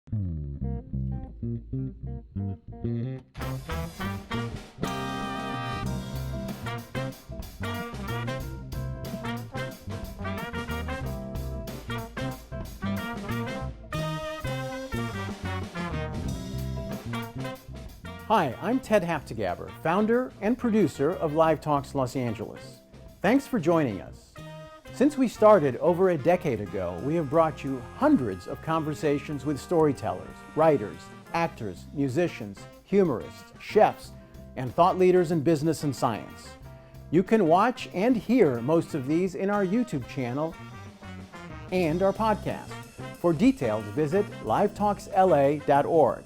Hi, I'm Ted Haftegabber, founder and producer of Live Talks Los Angeles. Thanks for joining us. Since we started over a decade ago, we have brought you hundreds of conversations with storytellers, writers, actors, musicians, humorists, chefs, and thought leaders in business and science. You can watch and hear most of these in our YouTube channel and our podcast. For details, visit livetalksla.org.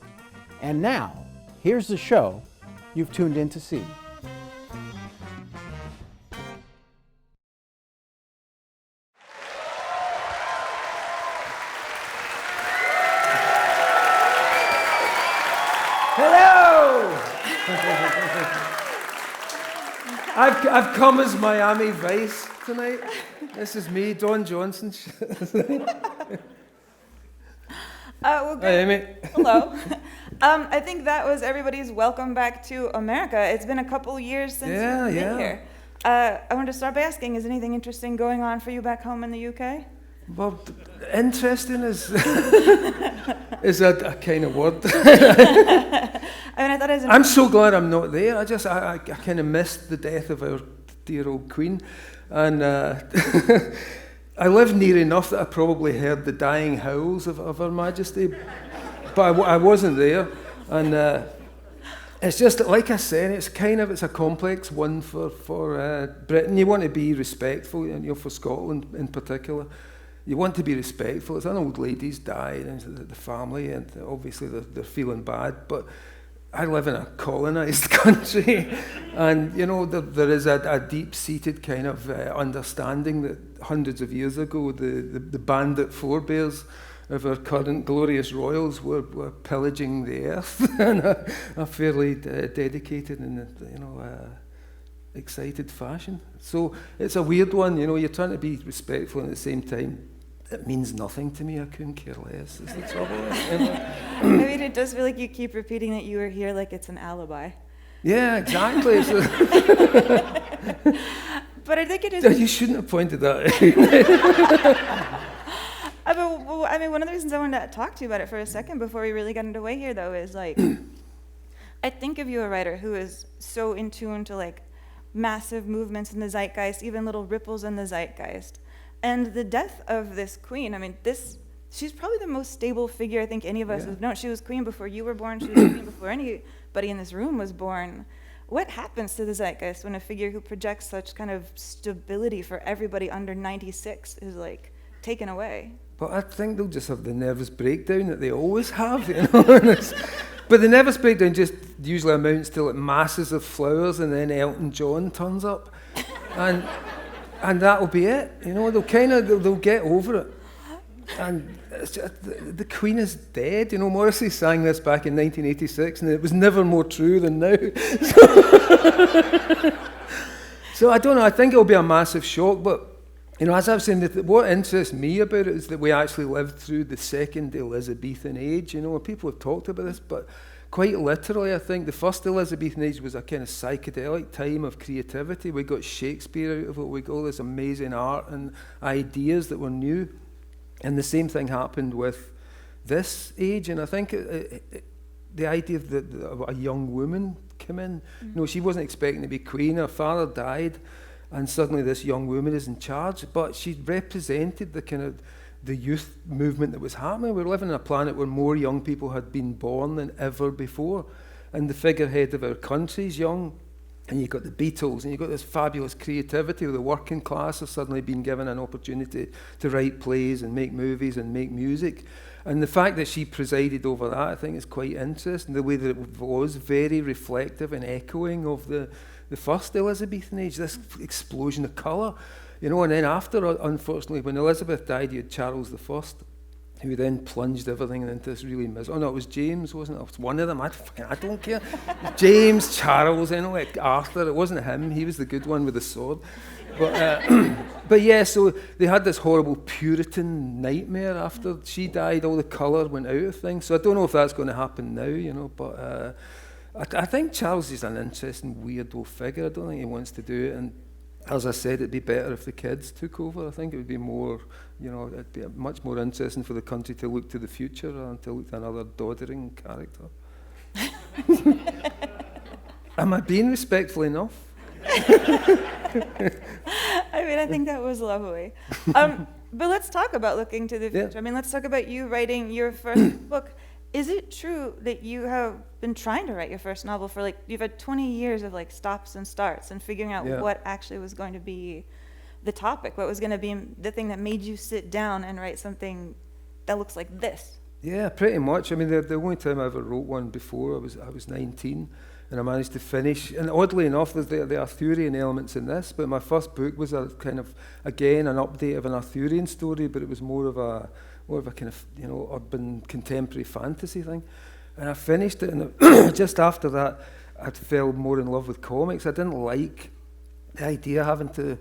And now, here's the show you've tuned in to see. Hello! I've come as Miami Vice tonight. This is me, Don Johnson. Well, good. Hi, Amy. Hello. I think that was everybody's welcome back to America. It's been a couple years since you've been here. I wanted to start by asking, is anything interesting going on for you back home in the UK? Well, interesting is a kind of word. I mean, I thought it was I'm so glad I'm not there. I kind of missed the death of our dear old Queen, and I live near enough that I probably heard the dying howls of Her Majesty, but I wasn't there, and it's just like I said, it's a complex one for Britain. You want to be respectful, for Scotland in particular. You want to be respectful. It's an old lady's died, and the family, and obviously they're feeling bad, but I live in a colonised country, and there is a deep-seated kind of understanding that hundreds of years ago the bandit forebears of our current glorious royals were pillaging the earth in a fairly dedicated and excited fashion. So it's a weird one. You're trying to be respectful, and at the same time it means nothing to me. I couldn't care less. Is the trouble? I mean, it does feel like you keep repeating that you were here like it's an alibi. Yeah, exactly. But I think it is. You shouldn't have pointed that out. I mean, one of the reasons I wanted to talk to you about it for a second before we really got underway here, though, is like, I think of you a writer who is so in tune to like massive movements in the zeitgeist, even little ripples in the zeitgeist. And the death of this queen, I mean, she's probably the most stable figure I think any of us have known. She was queen before you were born. She was queen before anybody in this room was born. What happens to the zeitgeist when a figure who projects such kind of stability for everybody under 96 is like taken away? But I think they'll just have the nervous breakdown that they always have, But the nervous breakdown just usually amounts to like masses of flowers, and then Elton John turns up, and that'll be it. They'll get over it. And it's just, the Queen is dead. Morrison sang this back in 1986, and it was never more true than now. So I don't know. I think it'll be a massive shock, but. As I was saying, what interests me about it is that we actually lived through the second Elizabethan age. People have talked about this, but quite literally, I think the first Elizabethan age was a kind of psychedelic time of creativity. We got Shakespeare out of it. We got all this amazing art and ideas that were new. And the same thing happened with this age. And I think the idea of a young woman came in. She wasn't expecting to be queen. Her father died. And suddenly this young woman is in charge, but she represented the youth movement that was happening. We're living on a planet where more young people had been born than ever before. And the figurehead of our country's young. And you've got the Beatles, and you've got this fabulous creativity where the working class have suddenly been given an opportunity to write plays and make movies and make music. And the fact that she presided over that, I think, is quite interesting. The way that it was very reflective and echoing of the first Elizabethan age, this explosion of colour. And then after, unfortunately, when Elizabeth died, you had Charles I. who then plunged everything into this really oh no, it was James, wasn't it? It was one of them. I don't care. James, Charles, like Arthur. It wasn't him. He was the good one with the sword. But yeah, so they had this horrible Puritan nightmare after she died. All the colour went out of things. So I don't know if that's going to happen now, but I think Charles is an interesting, weirdo figure. I don't think he wants to do it. And as I said, it'd be better if the kids took over. I think it would be more, it'd be much more interesting for the country to look to the future than to look to another doddering character. Am I being respectful enough? I think that was lovely. But let's talk about looking to the future. Yeah. Let's talk about you writing your first book. Is it true that you have been trying to write your first novel for you've had 20 years of stops and starts and figuring out what actually was going to be the topic, what was going to be the thing that made you sit down and write something that looks like this? Yeah, pretty much. The only time I ever wrote one before, I was 19, and I managed to finish. And oddly enough, there are Arthurian elements in this, but my first book was a kind of, again, an update of an Arthurian story, but it was more of a kind of, urban contemporary fantasy thing. And I finished it, and just after that, I fell more in love with comics. I didn't like the idea of having to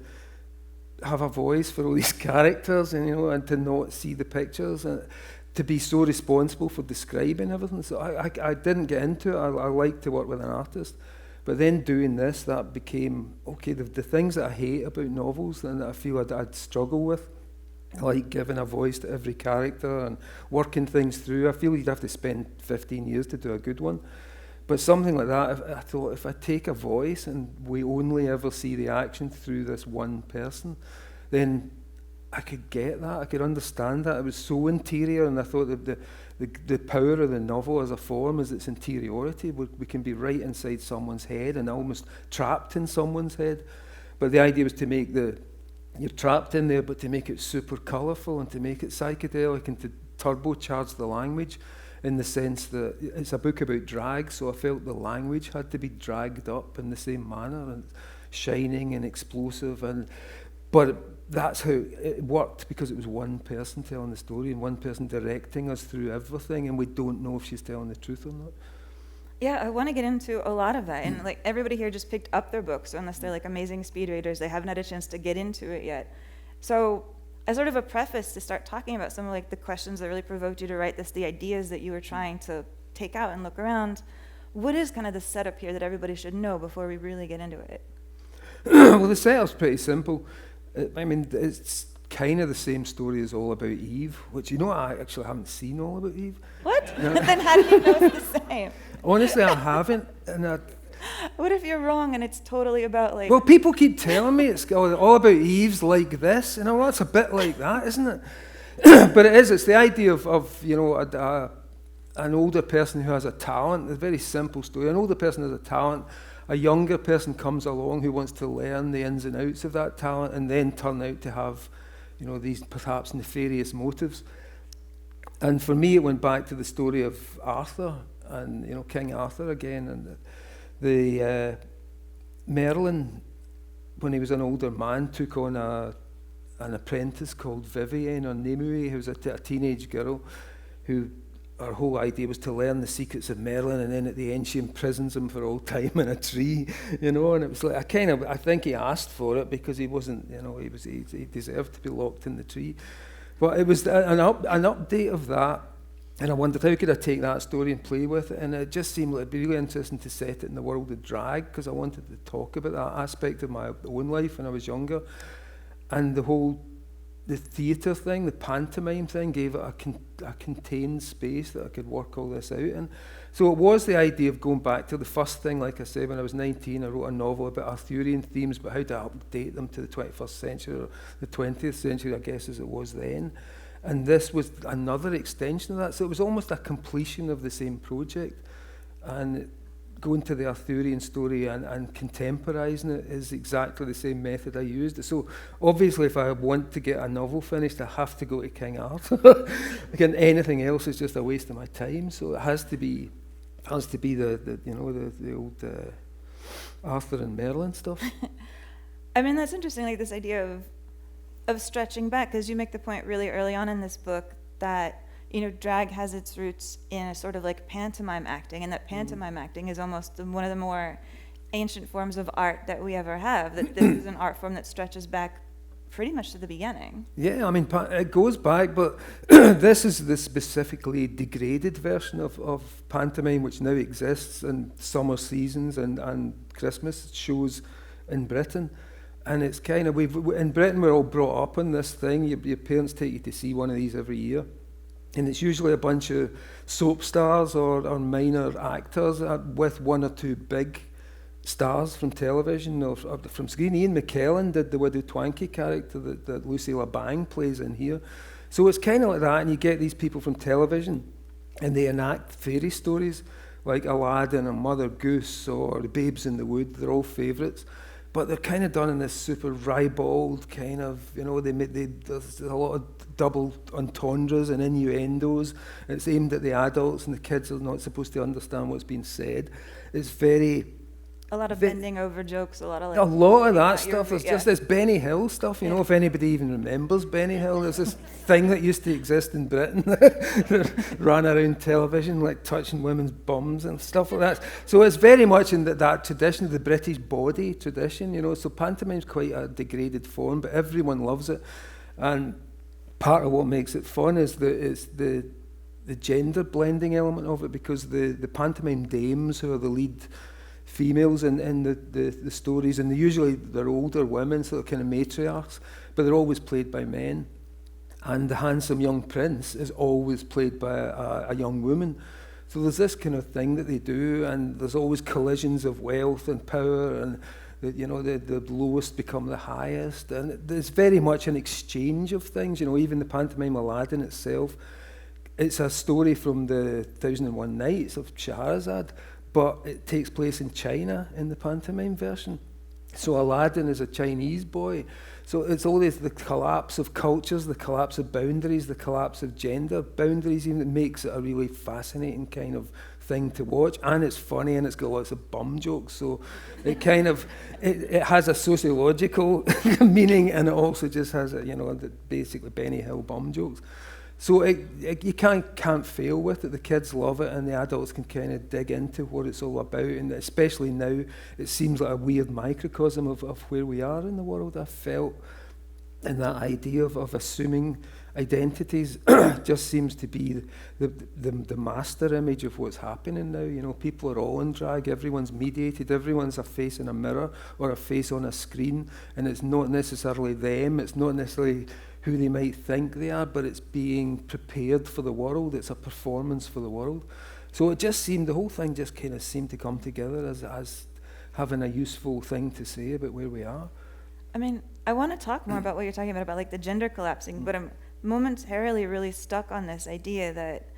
have a voice for all these characters, and to not see the pictures, and to be so responsible for describing everything. So I didn't get into it. I like to work with an artist. But then doing this, that became, okay, the things that I hate about novels and that I feel I'd struggle with, like giving a voice to every character and working things through. I feel you'd have to spend 15 years to do a good one. But something like that, I thought, if I take a voice and we only ever see the action through this one person, then I could get that, I could understand that. It was so interior, and I thought that the power of the novel as a form is its interiority. We can be right inside someone's head and almost trapped in someone's head. But the idea was to make you're trapped in there, but to make it super colourful and to make it psychedelic and to turbocharge the language, in the sense that it's a book about drag, so I felt the language had to be dragged up in the same manner and shining and explosive. But that's how it worked, because it was one person telling the story and one person directing us through everything, and we don't know if she's telling the truth or not. Yeah, I want to get into a lot of that. And everybody here just picked up their books, so unless they're amazing speed readers, they haven't had a chance to get into it yet. So as sort of a preface to start talking about some of the questions that really provoked you to write this, the ideas that you were trying to take out and look around, what is kind of the setup here that everybody should know before we really get into it? Well, the setup's pretty simple. It's kind of the same story as All About Eve, which, I actually haven't seen All About Eve. What? No. But then how do you know it's the same? Honestly, I haven't. And what if you're wrong and it's totally about Well, people keep telling me it's All About Eve's like this, that's a bit like that, isn't it? But it is. It's the idea of an older person who has a talent. It's a very simple story. An older person has a talent. A younger person comes along who wants to learn the ins and outs of that talent, and then turn out to have, these perhaps nefarious motives. And for me, it went back to the story of Arthur and King Arthur again, and the Merlin, when he was an older man, took on an apprentice called Vivienne or Nimue, who was a teenage girl who. Our whole idea was to learn the secrets of Merlin, and then at the end she imprisons him for all time in a tree, and it was like I think he asked for it because he wasn't, he deserved to be locked in the tree. But it was an update of that, and I wondered how could I take that story and play with it, and it just seemed like it'd be really interesting to set it in the world of drag, because I wanted to talk about that aspect of my own life when I was younger, and the theatre thing, the pantomime thing, gave it a contained space that I could work all this out in. So it was the idea of going back to the first thing, like I said, when I was 19, I wrote a novel about Arthurian themes, but how to update them to the 21st century, or the 20th century, I guess, as it was then. And this was another extension of that. So it was almost a completion of the same project. And going to the Arthurian story and contemporising it is exactly the same method I used. So obviously, if I want to get a novel finished, I have to go to King Arthur. Again, anything else is just a waste of my time. So it has to be the old Arthur and Merlin stuff. That's interesting. This idea of stretching back, because you make the point really early on in this book that drag has its roots in a sort of like pantomime acting, and that pantomime acting is almost one of the more ancient forms of art that we ever have, that this is an art form that stretches back pretty much to the beginning. Yeah, I mean, it goes back, but this is the specifically degraded version of pantomime, which now exists in summer seasons and Christmas shows in Britain. And it's kind of, in Britain we're all brought up on this thing. Your parents take you to see one of these every year. And it's usually a bunch of soap stars or minor actors with one or two big stars from television or from screen. Ian McKellen did the Widow Twankey character that Lucy LeBang plays in here. So it's kind of like that, and you get these people from television, and they enact fairy stories like Aladdin and Mother Goose or The Babes in the Wood. They're all favourites. But they're kind of done in this super ribald kind of, there's a lot of double entendres and innuendos. It's aimed at the adults, and the kids are not supposed to understand what's being said. It's very... A lot of bending over jokes, a lot of that stuff. There's just this Benny Hill stuff, if anybody even remembers Benny Hill. There's this thing that used to exist in Britain that ran around television, like touching women's bums and stuff like that. So it's very much in that tradition, the British body tradition, So pantomime's quite a degraded form, but everyone loves it. And part of what makes it fun is the gender blending element of it, because the pantomime dames, who are the lead females in the stories, and they're older women, so they're kind of matriarchs, but they're always played by men. And the handsome young prince is always played by a young woman. So there's this kind of thing that they do, and there's always collisions of wealth and power, and the lowest become the highest, and there's very much an exchange of things. Even the pantomime Aladdin itself, it's a story from the 1001 Nights of Scheherazade, but it takes place in China in the pantomime version. So Aladdin is a Chinese boy. So it's always the collapse of cultures, the collapse of boundaries, the collapse of gender boundaries, even that makes it a really fascinating kind of thing to watch. And it's funny, and it's got lots of bum jokes. So it kind of, it has a sociological meaning, and it also just has, basically Benny Hill bum jokes. So you can't fail with it. The kids love it, and the adults can kind of dig into what it's all about. And especially now, it seems like a weird microcosm of where we are in the world. I felt, and that idea of assuming identities just seems to be the master image of what's happening now. People are all in drag. Everyone's mediated. Everyone's a face in a mirror or a face on a screen, and it's not necessarily them. It's not necessarily who they might think they are, but it's being prepared for the world. It's a performance for the world. So it just seemed, the whole thing just kind of seemed to come together as having a useful thing to say about where we are. I mean, I want to talk more about what you're talking about like the gender collapsing, but I'm momentarily really stuck on this idea that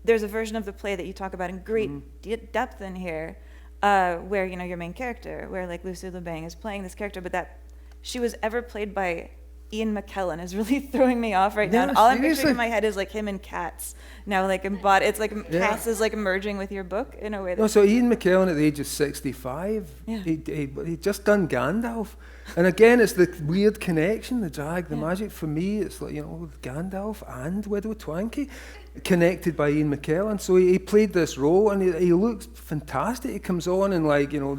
there's a version of the play that you talk about in great depth in here, where, your main character, where like Lucy LeBang is playing this character, but that she was ever played by Ian McKellen is really throwing me off right now. And all I'm picturing in my head is like him and Cats now, like embodied. It's like Cats is like merging with your book in a way. So Ian McKellen at the age of 65, he just done Gandalf, and again it's the weird connection, the drag, the magic. For me, it's like Gandalf and Widow Twankey connected by Ian McKellen. So he played this role, and he looks fantastic. He comes on in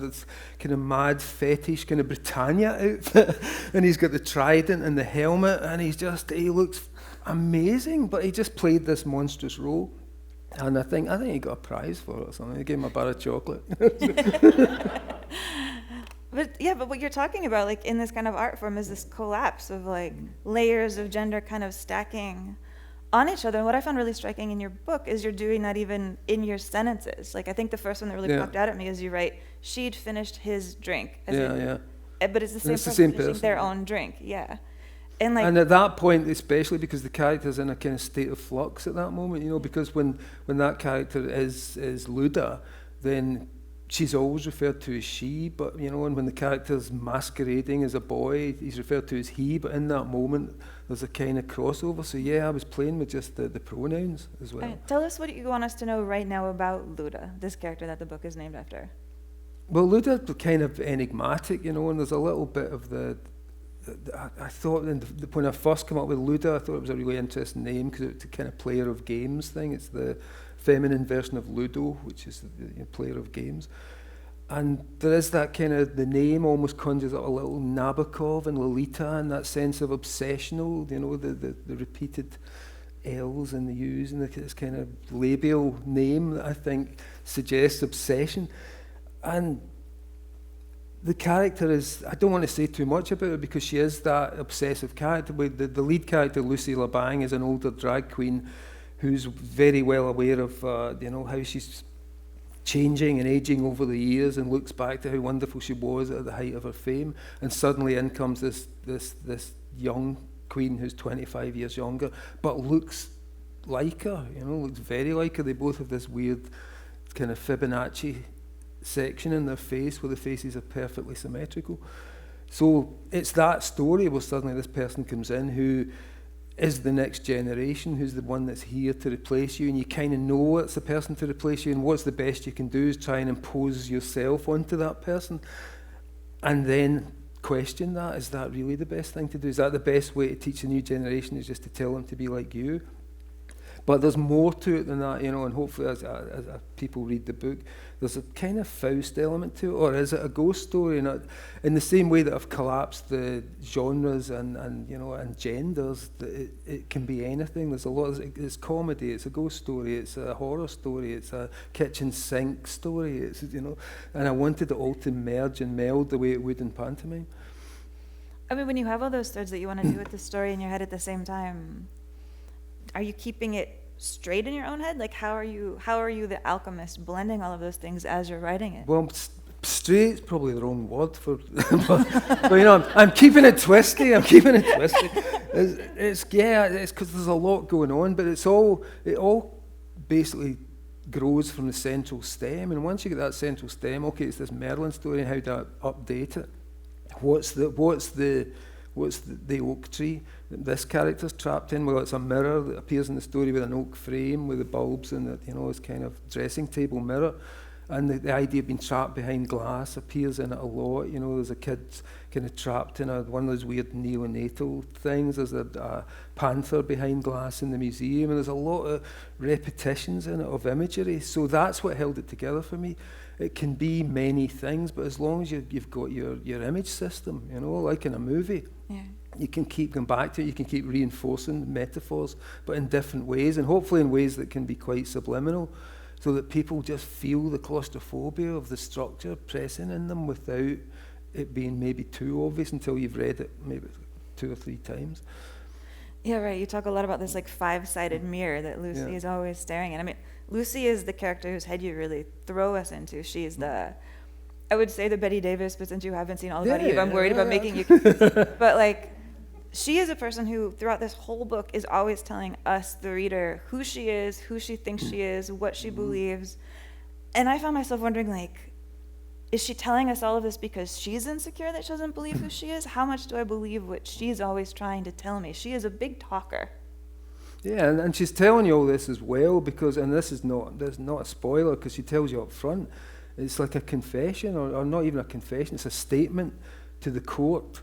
this kind of mad fetish kind of Britannia outfit, and he's got the trident and the helmet, and he looks amazing. But he just played this monstrous role, and I think he got a prize for it or something. They gave him a bar of chocolate. But what you're talking about, like in this kind of art form, is this collapse of like layers of gender kind of stacking on each other. And what I found really striking in your book is you're doing that even in your sentences. Like I think the first one that really popped out at me is you write, "She'd finished his drink." But it's the same person finishing their own drink. Yeah. And at that point, especially because the character's in a kind of state of flux at that moment, because when that character is Luda, then she's always referred to as she, but and when the character's masquerading as a boy, he's referred to as he, but in that moment there's a kind of crossover. So I was playing with just the pronouns as well. Tell us what you want us to know right now about Luda, this character that the book is named after. Well, Luda's kind of enigmatic, and there's a little bit of I thought when I first came up with Luda, I thought it was a really interesting name because it's a kind of player of games thing. It's the feminine version of Ludo, which is the player of games. And there is that kind of, the name almost conjures up a little Nabokov and Lolita and that sense of obsessional, the repeated L's and the U's and this kind of labial name that I think suggests obsession. And the character is, I don't want to say too much about her because she is that obsessive character. The lead character, Lucy LeBang, is an older drag queen who's very well aware of how she's changing and aging over the years and looks back to how wonderful she was at the height of her fame. And suddenly in comes this young queen who's 25 years younger, but looks like her, looks very like her. They both have this weird kind of Fibonacci section in their face where the faces are perfectly symmetrical. So it's that story where suddenly this person comes in who is the next generation, who's the one that's here to replace you, and you kind of know it's the person to replace you, and what's the best you can do is try and impose yourself onto that person and then question that. Is that really the best thing to do? Is that the best way to teach a new generation, is just to tell them to be like you? But there's more to it than that, and hopefully as people read the book, there's a kind of Faust element to it, or is it a ghost story? And in the same way that I've collapsed the genres and genders, it can be anything. There's a lot. It's comedy. It's a ghost story. It's a horror story. It's a kitchen sink story. It's and I wanted it all to merge and meld the way it would in pantomime. I mean, when you have all those threads that you want to do with the story in your head at the same time, are you keeping it straight in your own head? Like, how are you the alchemist blending all of those things as you're writing it? Well, straight's probably the wrong word for, but I'm keeping it twisty. It's because there's a lot going on, but it all basically grows from the central stem. And once you get that central stem, okay, it's this Merlin story, and how do I update it? What's the oak tree that this character's trapped in? Well, it's a mirror that appears in the story with an oak frame with the bulbs and this kind of dressing table mirror. And the idea of being trapped behind glass appears in it a lot. There's a kid kind of trapped in one of those weird neonatal things. There's a panther behind glass in the museum, and there's a lot of repetitions in it of imagery. So that's what held it together for me. It can be many things, but as long as you've got your image system, like in a movie, you can keep going back to it, you can keep reinforcing metaphors, but in different ways, and hopefully in ways that can be quite subliminal, so that people just feel the claustrophobia of the structure pressing in them without it being maybe too obvious until you've read it maybe 2 or 3 times. Yeah, right. You talk a lot about this like 5-sided mirror that Lucy is always staring at. I mean, Lucy is the character whose head you really throw us into. She's I would say the Betty Davis, but since you haven't seen All About Eve, I'm worried about making you but like, she is a person who throughout this whole book is always telling us, the reader, who she is, who she thinks she is, what she believes. And I found myself wondering, like, is she telling us all of this because she's insecure that she doesn't believe who she is? How much do I believe what she's always trying to tell me? She is a big talker. Yeah, and she's telling you all this as well because, and this is not a spoiler because she tells you up front, it's like a confession, or not even a confession, it's a statement to the court.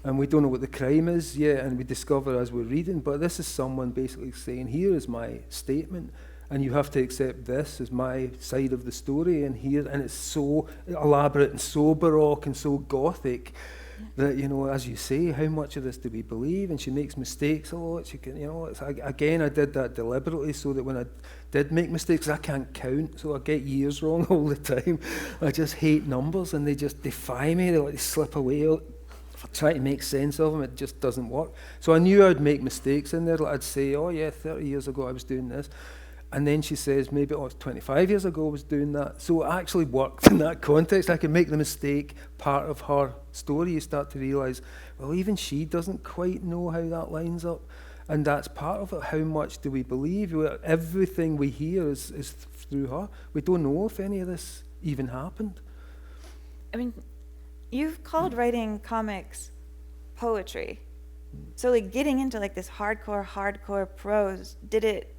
And we don't know what the crime is yet, and we discover as we're reading, but this is someone basically saying, here is my statement, and you have to accept this as my side of the story, and it's so elaborate and so baroque and so gothic that, as you say, how much of this do we believe? And she makes mistakes a lot. She can, again, I did that deliberately so that when I did make mistakes, I can't count, so I get years wrong all the time. I just hate numbers, and they just defy me. They slip away. If I try to make sense of them, it just doesn't work. So I knew I'd make mistakes in there. Like I'd say, 30 years ago I was doing this. And then she says, maybe 25 years ago I was doing that. So it actually worked in that context. I could make the mistake part of her story. You start to realise, well, even she doesn't quite know how that lines up. And that's part of it. How much do we believe? Everything we hear is through her. We don't know if any of this even happened. I mean, you've called writing comics poetry. So like getting into like this hardcore prose, did it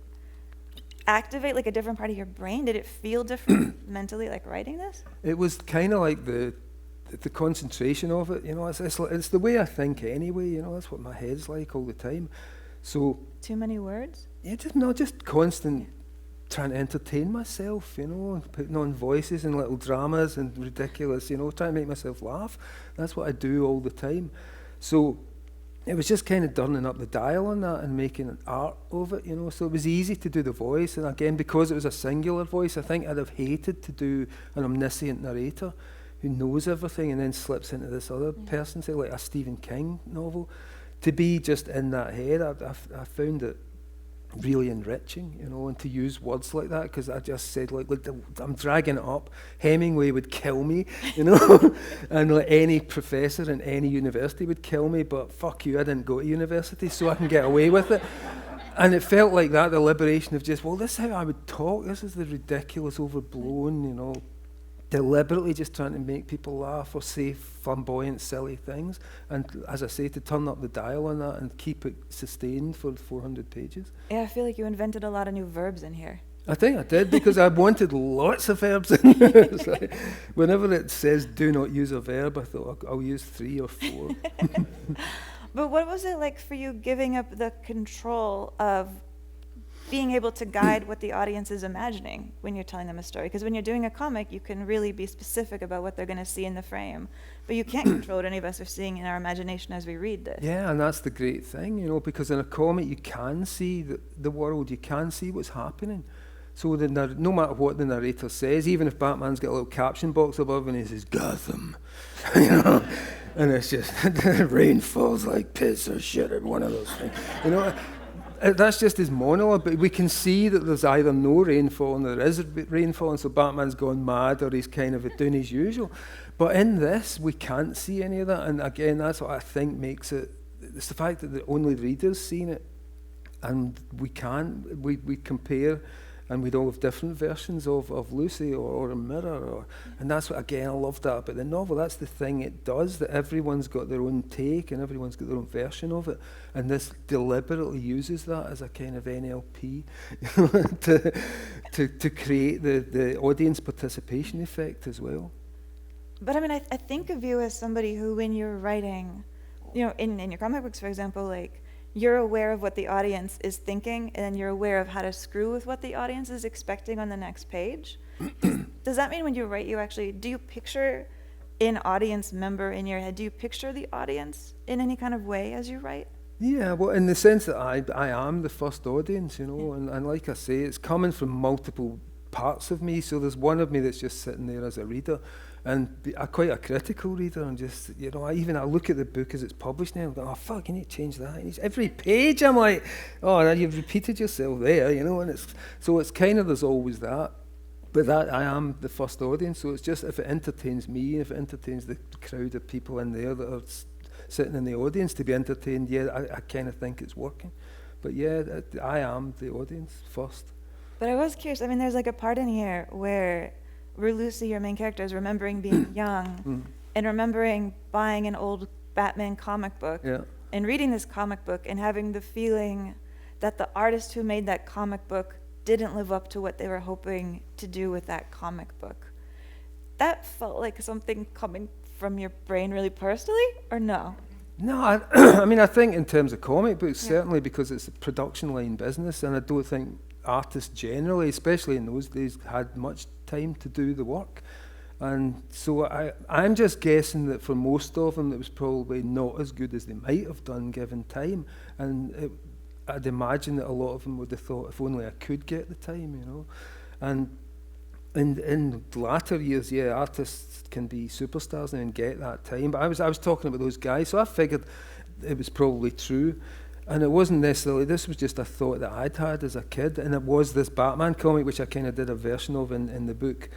activate like a different part of your brain? Did it feel different mentally like writing this? It was kind of like the the concentration of it, you know, it's the way I think anyway, you know, that's what my head's like all the time. So Too many words? yeah, just constant trying to entertain myself, you know, and putting on voices and little dramas and ridiculous, you know, trying to make myself laugh. That's what I do all the time. So it was just kind of turning up the dial on that and making an art of it, you know. So it was easy to do the voice, and again, because it was a singular voice, I think I'd have hated to do an omniscient narrator who knows everything and then slips into this other person, say like a Stephen King novel. To be just in that head, I found it really enriching, you know, and to use words like that, because I just said, like, I'm dragging it up. Hemingway would kill me, you know, and like any professor in any university would kill me, but fuck you, I didn't go to university, so I can get away with it. And it felt like that, the liberation of just, well, this is how I would talk, this is the ridiculous, overblown, you know, deliberately just trying to make people laugh or say flamboyant, silly things. And as I say, to turn up the dial on that and keep it sustained for 400 pages. Yeah, I feel like you invented a lot of new verbs in here. I think I did, because I wanted lots of verbs in there. It's like, whenever it says do not use a verb, I thought I'll use 3 or 4. But what was it like for you giving up the control of being able to guide what the audience is imagining when you're telling them a story? Because when you're doing a comic, you can really be specific about what they're going to see in the frame. But you can't control what any of us are seeing in our imagination as we read this. Yeah, and that's the great thing, you know, because in a comic you can see the world, you can see what's happening. So no matter what the narrator says, even if Batman's got a little caption box above and he says, Gotham, you know, and it's just, rain falls like piss or shit or one of those things, you know. That's just his monologue, but we can see that there's either no rainfall and there is rainfall, and so Batman's gone mad or he's kind of doing his usual. But in this, we can't see any of that, and again, that's what I think makes it, it's the fact that the only reader's seen it, and we compare, and we'd all have different versions of Lucy or a mirror, and that's what, again, I love that about the novel. That's the thing it does, that everyone's got their own take and everyone's got their own version of it, and this deliberately uses that as a kind of NLP to create the audience participation effect as well. But I mean, I think of you as somebody who, when you're writing, you know, in your comic books, for example, like, you're aware of what the audience is thinking, and then you're aware of how to screw with what the audience is expecting on the next page. Does that mean when you write, do you picture an audience member in your head? Do you picture the audience in any kind of way as you write? Yeah, well, in the sense that I am the first audience, you know, and like I say, it's coming from multiple parts of me. So there's one of me that's just sitting there as a reader, and quite a critical reader, and just, you know, I look at the book as it's published now, and I'm like, oh fuck, you need to change that. And every page I'm like, oh, now you've repeated yourself there, you know, and it's kind of, there's always that. But that I am the first audience, so it's just, if it entertains me, if it entertains the crowd of people in there that are sitting in the audience to be entertained, yeah, I kind of think it's working. But yeah, I am the audience first. But I was curious, I mean, there's like a part in here where Lucy, your main character, is remembering being young and remembering buying an old Batman comic book and reading this comic book and having the feeling that the artist who made that comic book didn't live up to what they were hoping to do with that comic book. That felt like something coming from your brain really personally, or no? No, I mean, I think in terms of comic books, certainly, because it's a production line business, and I don't think artists generally, especially in those days, had much time to do the work. And so I'm just guessing that for most of them, it was probably not as good as they might have done given time. And I'd imagine that a lot of them would have thought, if only I could get the time, you know. And in latter years, yeah, artists can be superstars and get that time. But I was talking about those guys, so I figured it was probably true. And it wasn't necessarily, this was just a thought that I'd had as a kid, and it was this Batman comic, which I kind of did a version of in the book.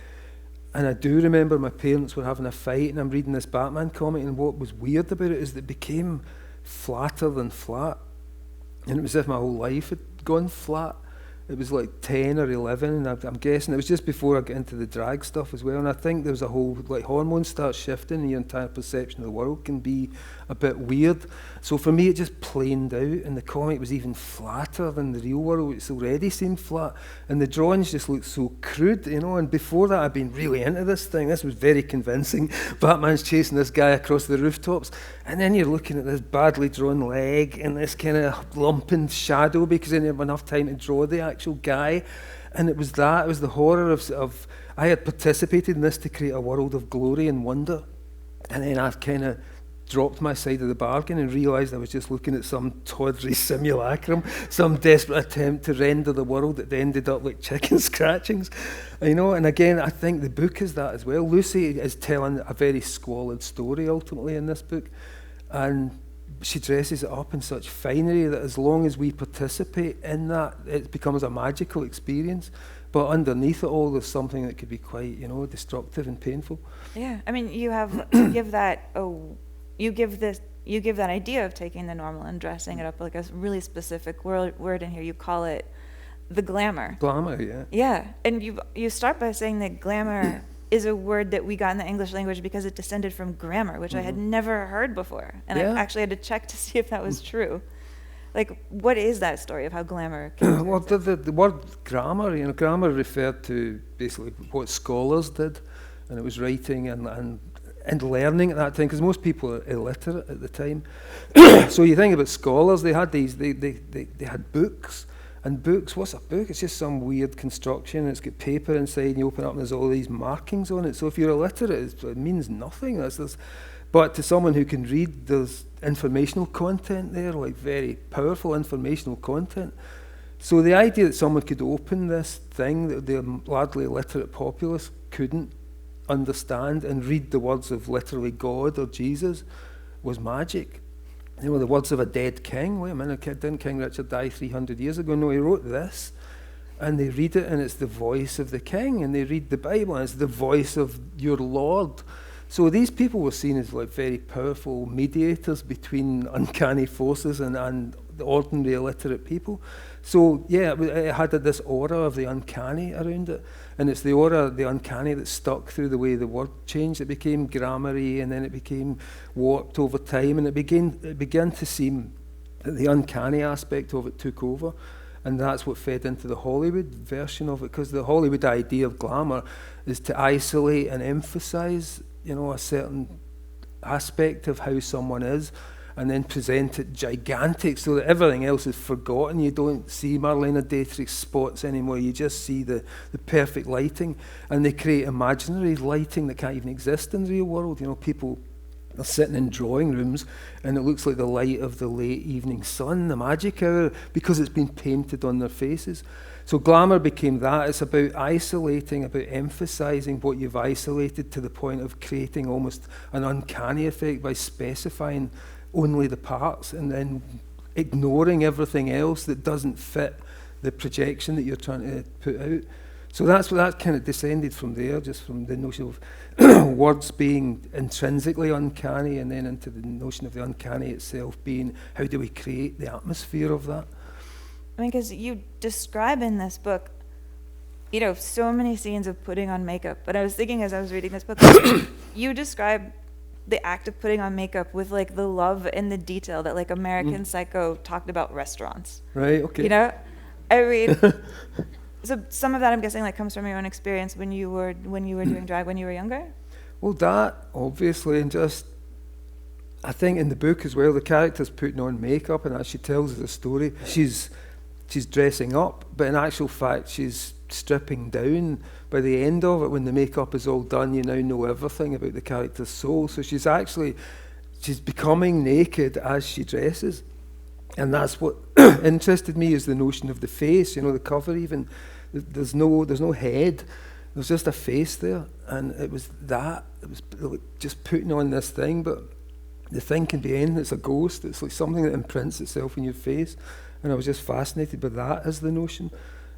And I do remember my parents were having a fight, and I'm reading this Batman comic, and what was weird about it is that it became flatter than flat. And it was as if my whole life had gone flat. it was like 10 or 11, and I'm guessing it was just before I got into the drag stuff as well. And I think there was a whole, like, hormones start shifting, and your entire perception of the world can be a bit weird. So for me, it just planed out, and the comic was even flatter than the real world, which already seemed flat. And the drawings just looked so crude, you know. And before that, I'd been really into this thing. This was very convincing. Batman's chasing this guy across the rooftops, and then you're looking at this badly drawn leg and this kind of lumping shadow because they didn't have enough time to draw the actual guy. And it was the horror of I had participated in this to create a world of glory and wonder, and then I kind of dropped my side of the bargain and realised I was just looking at some tawdry simulacrum, some desperate attempt to render the world that ended up like chicken scratchings, you know. And again, I think the book is that as well. Lucy is telling a very squalid story ultimately in this book, and she dresses it up in such finery that as long as we participate in that, it becomes a magical experience. But underneath it all, there's something that could be quite, you know, destructive and painful. Yeah, I mean, you give that idea of taking the normal and dressing it up like a really specific word in here. You call it the glamour. Glamour, yeah. Yeah, and you start by saying that glamour is a word that we got in the English language because it descended from grammar, which I had never heard before. And I actually had to check to see if that was true. Like, what is that story of how glamour came? Well, the word grammar, you know, grammar referred to basically what scholars did, and it was writing and learning at that time, because most people are illiterate at the time. So you think about scholars, they had they had books. And books, what's a book? It's just some weird construction, and it's got paper inside, and you open it up and there's all these markings on it. So if you're illiterate, it means nothing. But to someone who can read, there's informational content there, like very powerful informational content. So the idea that someone could open this thing that the largely illiterate populace couldn't understand and read the words of literally God or Jesus was magic. You know, the words of a dead king. Wait a minute, didn't King Richard die 300 years ago? No, he wrote this. And they read it, and it's the voice of the king. And they read the Bible, and it's the voice of your Lord. So these people were seen as like very powerful mediators between uncanny forces and the ordinary illiterate people. So yeah, it had this aura of the uncanny around it. And it's the aura of the uncanny that stuck through the way the word changed. It became grammar-y, and then it became warped over time, and it began to seem that the uncanny aspect of it took over. And that's what fed into the Hollywood version of it, because the Hollywood idea of glamour is to isolate and emphasize, you know, a certain aspect of how someone is, and then present it gigantic so that everything else is forgotten. You don't see Marlene Dietrich's spots anymore. You just see the perfect lighting, and they create imaginary lighting that can't even exist in the real world. You know, people are sitting in drawing rooms, and it looks like the light of the late evening sun, the magic hour, because it's been painted on their faces. So glamour became that. It's about isolating, about emphasizing what you've isolated to the point of creating almost an uncanny effect by specifying only the parts and then ignoring everything else that doesn't fit the projection that you're trying to put out. So that's what that kind of descended from there, just from the notion of words being intrinsically uncanny, and then into the notion of the uncanny itself being, how do we create the atmosphere of that? I mean, because you describe in this book, you know, so many scenes of putting on makeup. But I was thinking as I was reading this book, you describe the act of putting on makeup with like the love and the detail that like American Psycho talked about restaurants. Right, okay. You know? I mean, so some of that I'm guessing like comes from your own experience when you were doing drag when you were younger? Well, that, obviously, and just, I think in the book as well, the character's putting on makeup, and as she tells us a story, she's dressing up, but in actual fact, she's stripping down. By the end of it, when the makeup is all done, you now know everything about the character's soul. So she's becoming naked as she dresses. And that's what interested me, is the notion of the face, you know, the cover even. There's no head. There's just a face there. And it was just putting on this thing, but the thing can be anything. It's a ghost. It's like something that imprints itself in your face. And I was just fascinated by that as the notion,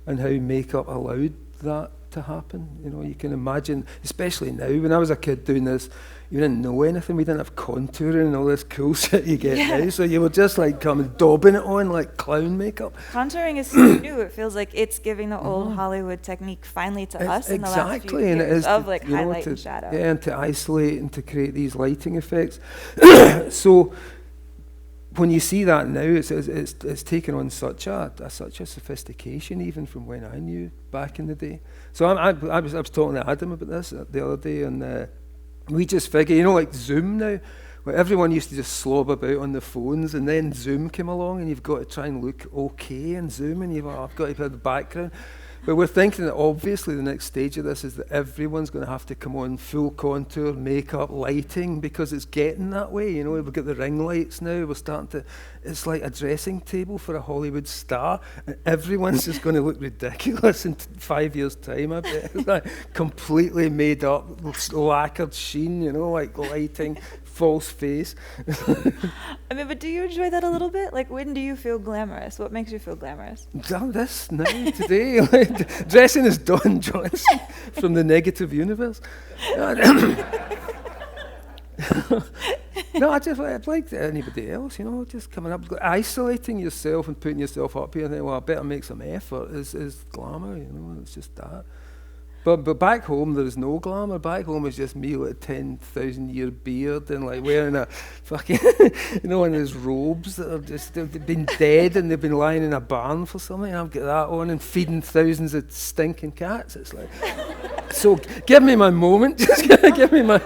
and how makeup allowed that to happen. You know, you can imagine, especially now, when I was a kid doing this, you didn't know anything. We didn't have contouring and all this cool shit you get now. So you were just like daubing it on like clown makeup. Contouring is so new. It feels like it's giving the old Hollywood technique finally to us in the last few years, and it is of like highlight and shadow. Yeah, and to isolate and to create these lighting effects. So when you see that now, it's taken on such a sophistication, even from when I knew back in the day. So I was talking to Adam about this the other day, and we just figure, you know, like Zoom now, where everyone used to just slob about on the phones, and then Zoom came along, and you've got to try and look okay in Zoom, and I've got to put the background. But we're thinking that obviously the next stage of this is that everyone's going to have to come on full contour, makeup, lighting, because it's getting that way. You know, we've got the ring lights now. We're starting to, it's like a dressing table for a Hollywood star, and everyone's just going to look ridiculous in 5 years' time. I bet it's like completely made up, lacquered sheen. You know, like lighting. False face. I mean, but do you enjoy that a little bit? Like, when do you feel glamorous? What makes you feel glamorous? This now, today. Dressing as Don Johnson from the Negative Universe. No, I'd like anybody else, you know, just coming up, isolating yourself and putting yourself up here and then, well, I better make some effort is glamour, you know, it's just that. But back home, there's no glamour. Back home, it's just me with a 10,000-year beard and like wearing a fucking, you know, one of those robes that are just, they've been dead and they've been lying in a barn for something. And I've got that on and feeding thousands of stinking cats. It's like, so give me my moment. Just give me my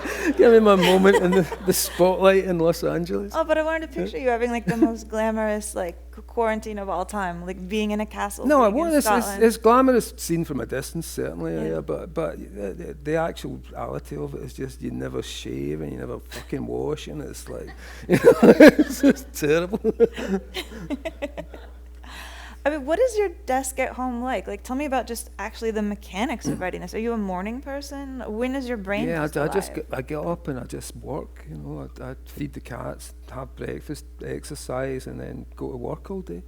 moment in the spotlight in Los Angeles. Oh, but I wanted to picture you having like the most glamorous like quarantine of all time, like being in a castle. No, it's glamorous seen from a distance, certainly. Yeah. But the actual reality of it is just you never shave and you never fucking wash, and it's like, you know, it's just terrible. I mean, what is your desk at home like? Like, tell me about just actually the mechanics of writing this. Are you a morning person? When is your brain? Yeah, I get up and I just work. You know, I feed the cats, have breakfast, exercise, and then go to work all day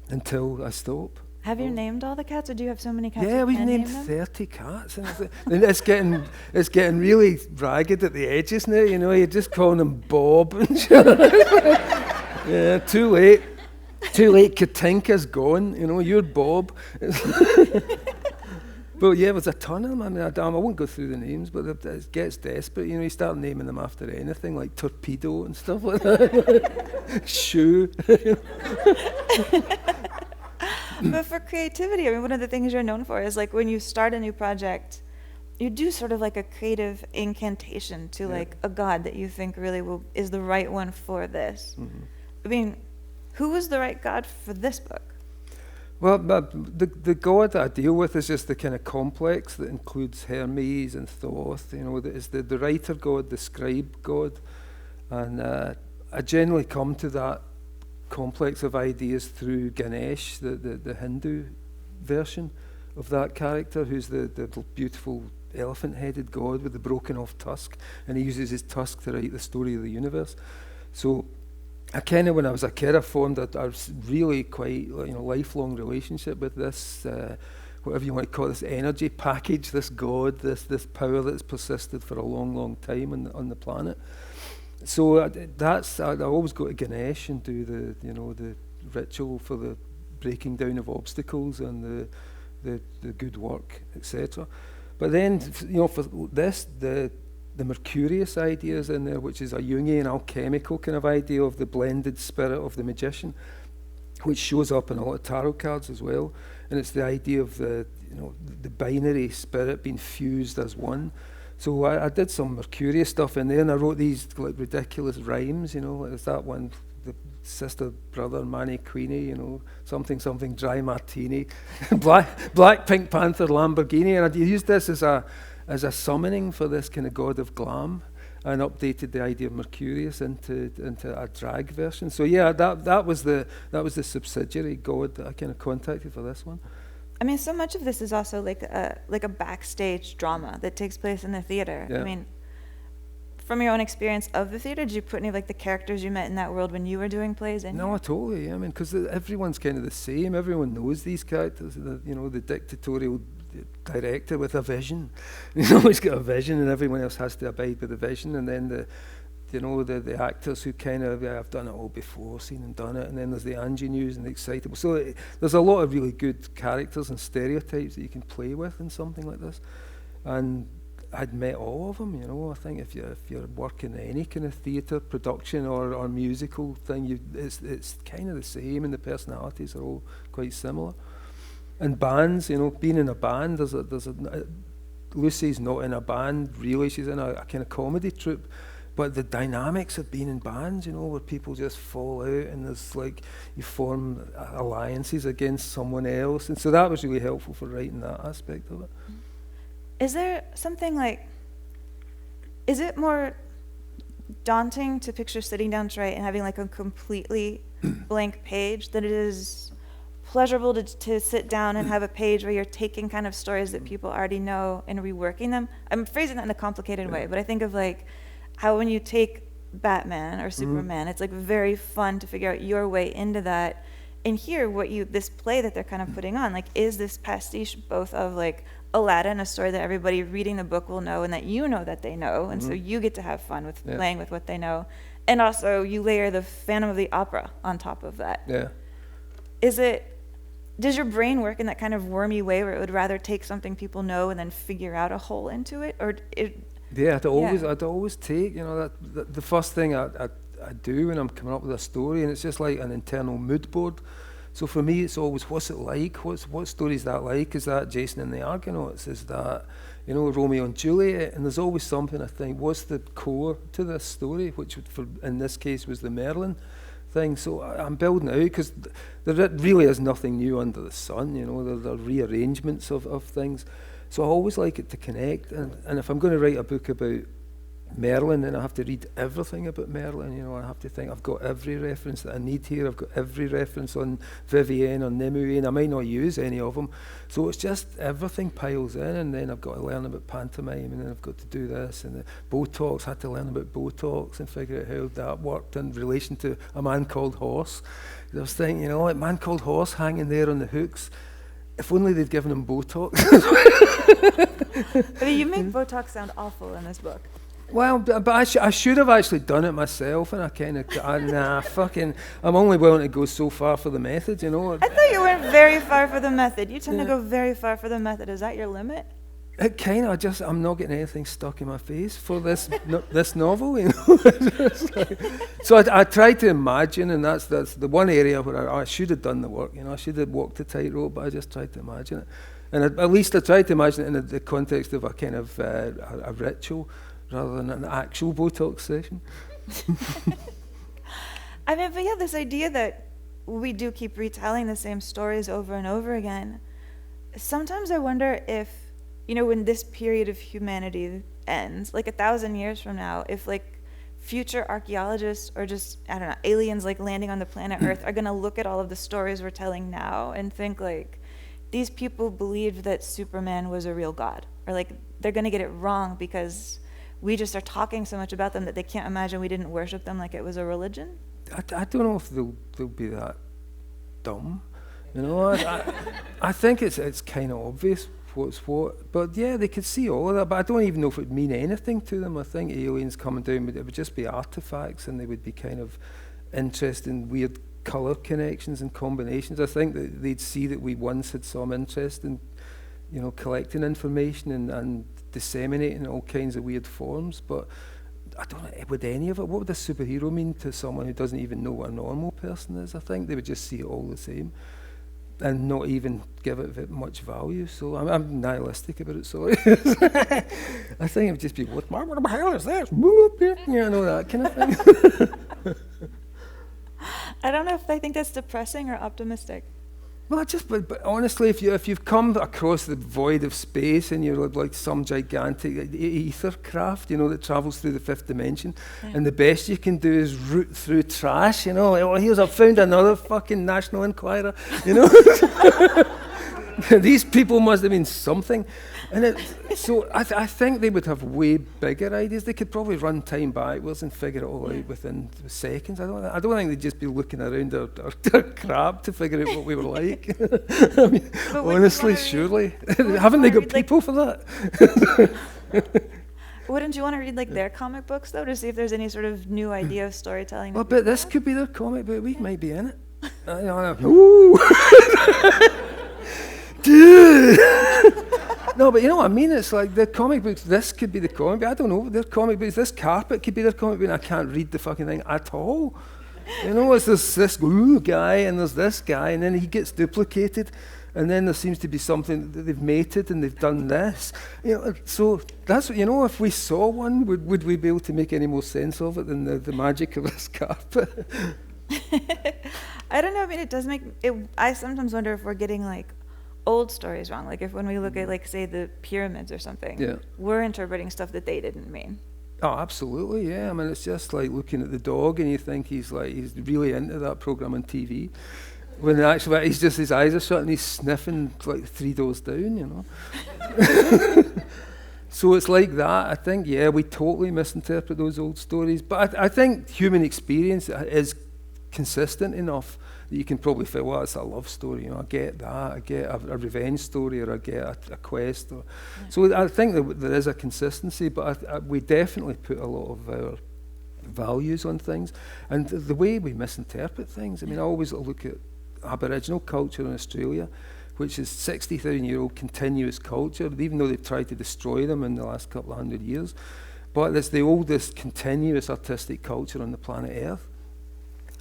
until I stop. Have you named all the cats, or do you have so many cats? Yeah, we've named 30 cats, and it's getting really ragged at the edges now. You know, you're just calling them Bob and shit. Yeah, too late. Katinka's gone. You know, you're Bob. But yeah, there's a ton of them. I mean, I won't go through the names, but it gets desperate. You know, you start naming them after anything, like Torpedo and stuff like that. Shoe. But for creativity, I mean, one of the things you're known for is like when you start a new project, you do sort of like a creative incantation to like a god that you think really is the right one for this. Mm-hmm. I mean, who was the right god for this book? Well, the god that I deal with is just the kind of complex that includes Hermes and Thoth. You know, it's the writer god, the scribe god, and I generally come to that complex of ideas through Ganesh, the Hindu version of that character, who's the beautiful elephant-headed god with the broken off tusk, and he uses his tusk to write the story of the universe. So I kind of, when I was a kid, I formed a really quite lifelong relationship with this, whatever you want to call it, this energy package, this god, this power that's persisted for a long, long time on the planet. So I always go to Ganesh and do the ritual for the breaking down of obstacles and the good work, etc. But then, for this, the Mercurius idea is in there, which is a Jungian alchemical kind of idea of the blended spirit of the magician, which shows up in a lot of tarot cards as well. And it's the idea of the binary spirit being fused as one. So I did some Mercurius stuff in there, and I wrote these like ridiculous rhymes. There's that one, the sister, brother, Manny Queenie. Something dry martini, black Pink Panther Lamborghini, and I used this as a summoning for this kind of god of glam, and updated the idea of Mercurius into a drag version. So yeah, that was the subsidiary god that I kind of contacted for this one. I mean, so much of this is also like a backstage drama that takes place in the theater. Yeah. I mean, from your own experience of the theater, did you put any of like the characters you met in that world when you were doing plays in? No, totally. I mean, because everyone's kind of the same. Everyone knows these characters. The dictatorial director with a vision. He's always got a vision, and everyone else has to abide by the vision. And then the actors who kind of, I've done it all before, seen and done it. And then there's the ingenues and the excitable. So there's a lot of really good characters and stereotypes that you can play with in something like this. And I'd met all of them, I think if you're working any kind of theatre production or musical thing, it's kind of the same, and the personalities are all quite similar. And bands, being in a band, Lucy's not in a band really, she's in a kind of comedy troupe, but the dynamics of being in bands, where people just fall out and there's like, you form alliances against someone else, and so that was really helpful for writing that aspect of it. Is there something like, is it more daunting to picture sitting down to write and having like a completely blank page than it is pleasurable to sit down and have a page where you're taking kind of stories that people already know and reworking them? I'm phrasing that in a complicated way, but I think of like how when you take Batman or Superman, it's like very fun to figure out your way into that. And here, this play that they're kind of putting on, like, is this pastiche both of like Aladdin, a story that everybody reading the book will know and that that they know, and so you get to have fun with playing with what they know, and also you layer the Phantom of the Opera on top of that. Yeah. Does your brain work in that kind of wormy way where it would rather take something people know and then figure out a hole into it, or I'd always take, the first thing I do when I'm coming up with a story, and it's just like an internal mood board. So for me, it's always, what's it like? What story is that like? Is that Jason and the Argonauts? Is that, Romeo and Juliet? And there's always something, I think, what's the core to this story, which in this case was the Merlin thing. So I'm building it out, because there really is nothing new under the sun, there are rearrangements of things. So I always like it to connect, and if I'm going to write a book about Merlin, then I have to read everything about Merlin, I have to think I've got every reference that I need here, I've got every reference on Vivienne or Nimue, and I might not use any of them, so it's just everything piles in, and then I've got to learn about pantomime, and then I've got to do this, and the Botox, had to learn about Botox and figure out how that worked in relation to A Man Called Horse. I was thinking, A Man Called Horse hanging there on the hooks, if only they'd given him Botox. But you make Botox sound awful in this book. Well, but I should have actually done it myself, and I kind of, I'm only willing to go so far for the method, I thought you went very far for the method. You tend to go very far for the method. Is that your limit? It kind of, I'm not getting anything stuck in my face for this this novel, So I tried to imagine, and that's the one area where I should have done the work, I should have walked the tightrope, but I just tried to imagine it. And at least I tried to imagine it in the context of a kind of a ritual, rather than an actual Botox session. But this idea that we do keep retelling the same stories over and over again. Sometimes I wonder if, when this period of humanity ends, like 1,000 years from now, if like future archaeologists or just, aliens like landing on the planet Earth are going to look at all of the stories we're telling now and think like, these people believed that Superman was a real god, or like they're going to get it wrong because we just are talking so much about them that they can't imagine we didn't worship them like it was a religion? I don't know if they'll be that dumb. I think it's kind of obvious what's what. But yeah, they could see all of that. But I don't even know if it would mean anything to them. I think aliens coming down, it would just be artifacts, and they would be kind of interested in weird colour connections and combinations. I think that they'd see that we once had some interest in, collecting information and disseminating all kinds of weird forms, but I don't know, would any of it, what would a superhero mean to someone who doesn't even know what a normal person is? I think they would just see it all the same and not even give it much value. So I'm nihilistic about it, sorry. I think it would just be, what the hell is this? That kind of thing. I don't know if I think that's depressing or optimistic. Well, but honestly, if you've come across the void of space and you're like some gigantic ether craft, that travels through the fifth dimension, and the best you can do is root through trash, I've found another fucking National Enquirer, These people must have been something. And so I think they would have way bigger ideas. They could probably run time backwards and figure it all out within seconds. I don't think they'd just be looking around our crab to figure out what we were like. I mean, honestly, surely. Haven't they got people for that? Wouldn't you want to read like their comic books though, to see if there's any sort of new idea of storytelling? Well, but this could be their comic book. We might be in it. Ooh. Dude. No, but you know what I mean? It's like the comic books, this could be the comic book. I don't know, their comic books, this carpet could be their comic book, and I can't read the fucking thing at all. You know, it's this guy, and there's this guy, and then he gets duplicated, and then there seems to be something that they've mated, and they've done this. You know, so that's, you know, if we saw one, would we be able to make any more sense of it than the magic of this carpet? I don't know, I mean, it does make it. I sometimes wonder if we're getting like old stories wrong. Like if when we look at like say the pyramids or something, we're interpreting stuff that they didn't mean. Oh, absolutely, yeah. I mean, it's just like looking at the dog and you think he's really into that program on TV. When in actual he's just, his eyes are shut and he's sniffing like 3 doors down, you know. So it's like that. I think, yeah, we totally misinterpret those old stories. But I think human experience is consistent enough that you can probably feel, well, it's a love story, you know, I get that, I get a revenge story, or I get a quest. So I think that there is a consistency, but we definitely put a lot of our values on things. And the way we misinterpret things, I mean, I always look at Aboriginal culture in Australia, which is 60,000-year-old continuous culture, even though they've tried to destroy them in the last couple of 100 years. But it's the oldest continuous artistic culture on the planet Earth.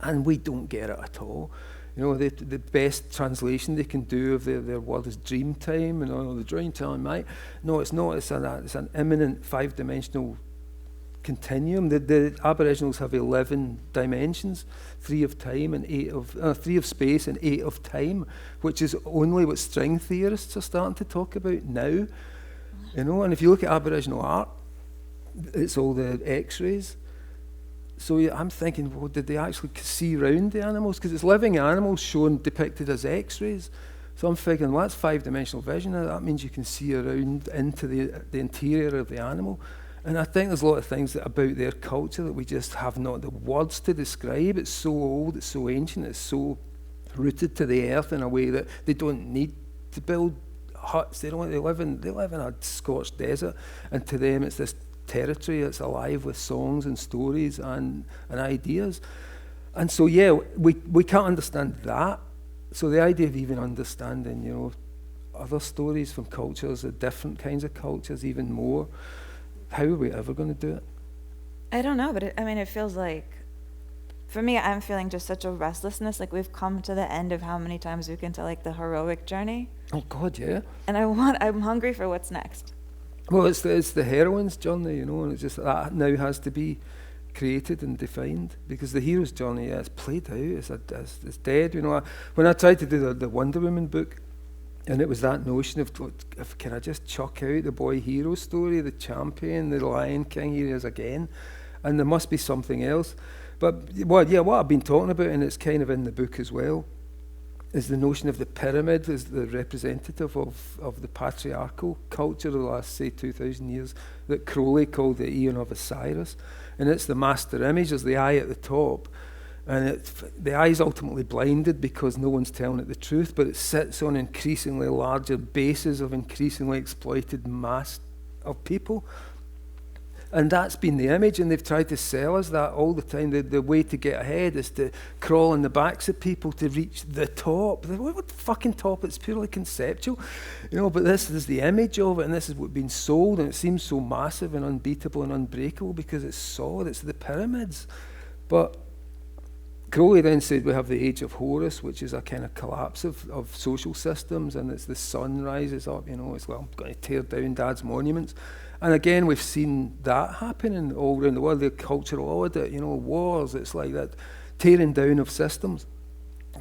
And we don't get it at all. You know, the best translation they can do of their word is dream time, and the dream time, mate. No, it's not. It's an imminent 5-dimensional continuum. The Aboriginals have 11 dimensions, 3 of time and 3 of space and 8 of time, which is only what string theorists are starting to talk about now. You know, and if you look at Aboriginal art, it's all the X-rays. So I'm thinking, well, did they actually see round the animals? Because it's living animals depicted as X-rays. So I'm thinking, well, that's 5-dimensional vision. That means you can see around into the interior of the animal. And I think there's a lot of things about their culture that we just have not the words to describe. It's so old, it's so ancient, it's so rooted to the earth in a way that they don't need to build huts. They live in a scorched desert, and to them it's this territory that's alive with songs and stories and ideas. And so, yeah, we can't understand that. So the idea of even understanding, you know, other stories from cultures, different kinds of cultures, even more, how are we ever going to do it? I don't know, but it feels like, for me, I'm feeling just such a restlessness. Like we've come to the end of how many times we can tell like the heroic journey. Oh God, yeah. And I'm hungry for what's next. Well, it's the heroine's journey, you know, and it's just that now has to be created and defined, because the hero's journey, it's played out, it's dead, you know. When I tried to do the Wonder Woman book, and it was that notion of can I just chuck out the boy hero story, the champion, the Lion King, here he is again, and there must be something else. But what I've been talking about, and it's kind of in the book as well, is the notion of the pyramid as the representative of the patriarchal culture of the last, say, 2,000 years, that Crowley called the Aeon of Osiris. And it's the master image, there's the eye at the top. And the eye is ultimately blinded because no one's telling it the truth, but it sits on increasingly larger bases of increasingly exploited mass of people. And that's been the image, and they've tried to sell us that all the time. The way to get ahead is to crawl on the backs of people to reach the top. What fucking top? It's purely conceptual. You know, but this is the image of it, and this is what's been sold, and it seems so massive and unbeatable and unbreakable because it's solid. It's the pyramids. But Crowley then said we have the age of Horus, which is a kind of collapse of social systems, and it's the sun rises up, you know, it's, well, I'm going to tear down Dad's monuments. And again, we've seen that happening all around the world, the cultural audit, you know, wars, it's like that tearing down of systems.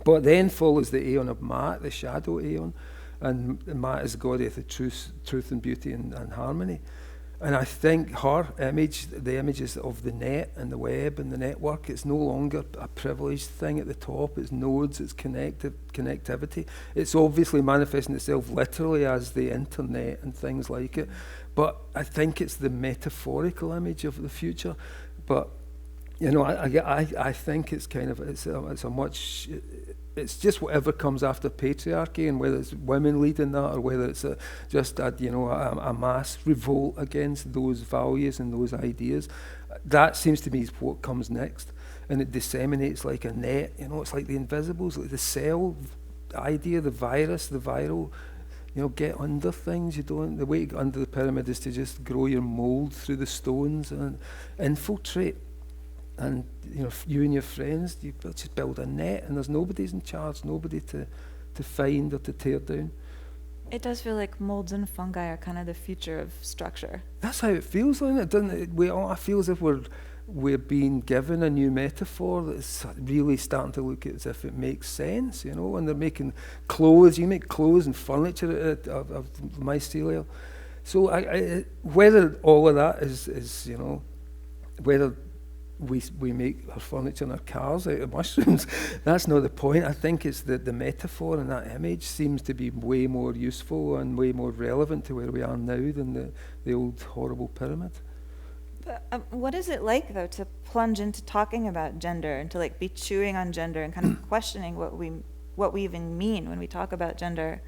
But then follows the Aeon of Mat, the shadow Aeon, and Mat is the goddess of truth and beauty and harmony. And I think her image, the images of the net and the web and the network, it's no longer a privileged thing at the top. It's nodes, it's connectivity. It's obviously manifesting itself literally as the internet and things like it. But I think it's the metaphorical image of the future. But, you know, I think it's kind of, it's a much, it's just whatever comes after patriarchy, and whether it's women leading that or whether it's just a mass revolt against those values and those ideas. That seems to me is what comes next, and it disseminates like a net. You know, it's like the Invisibles, like the cell idea, the virus, the viral. You know, get under things. You don't. The way to get under the pyramid is to just grow your mold through the stones and infiltrate. And you know, you and your friends, you just build a net, and there's nobody's in charge, nobody to find or to tear down. It does feel like molds and fungi are kind of the future of structure. That's how it feels, doesn't it? Doesn't it? I feel as if we're being given a new metaphor that's really starting to look as if it makes sense, you know. And they're making clothes. You make clothes and furniture of mycelial. So I whether all of that is you know, whether we make our furniture and our cars out of mushrooms, that's not the point. I think it's the metaphor and that image seems to be way more useful and way more relevant to where we are now than the old horrible pyramid. But what is it like, though, to plunge into talking about gender and to like be chewing on gender and kind of questioning what we even mean when we talk about gender,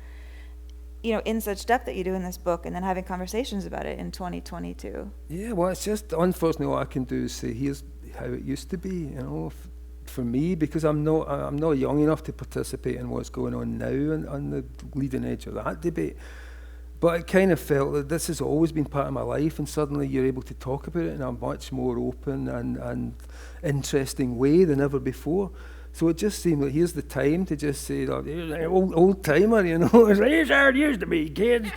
you know, in such depth that you do in this book, and then having conversations about it in 2022? Yeah, well, it's just, unfortunately, all I can do is say, here's how it used to be, you know, for me, because I'm not young enough to participate in what's going on now and on the leading edge of that debate. But it kind of felt that this has always been part of my life, and suddenly you're able to talk about it in a much more open and interesting way than ever before. So it just seemed like here's the time to just say, oh, here's an old timer, you know. Here's how it used to be, kids.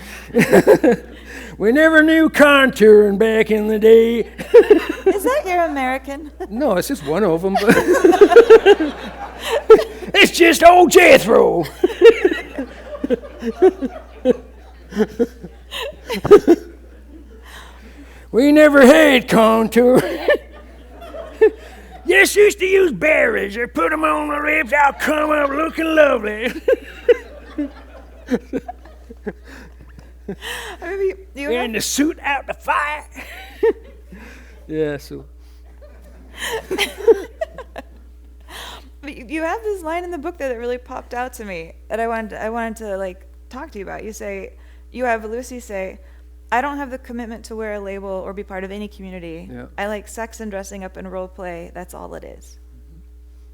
We never knew contouring back in the day. Is that your American? No, it's just one of them. But it's just old Jethro. We never had contour. Just used to use berries or put them on the ribs. I'll come up looking lovely. In the suit out the fire. Yeah, so. But you have this line in the book that really popped out to me that I wanted to like talk to you about. You have Lucy say, I don't have the commitment to wear a label or be part of any community. Yeah. I like sex and dressing up and role play. That's all it is.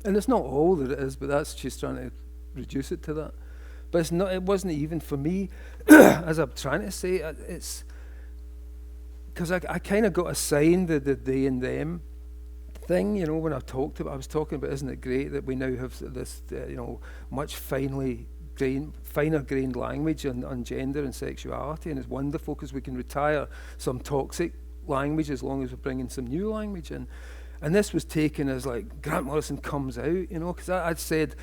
And it's not all that it is, but she's trying to reduce it to that. But it's not. It wasn't even for me. As I'm trying to say, it's because I kind of got assigned the they and them thing. You know, when I was talking about, isn't it great that we now have this, you know, much finer grained language on gender and sexuality, and it's wonderful because we can retire some toxic language as long as we're bringing some new language in. And this was taken as like Grant Morrison comes out, you know, because I'd said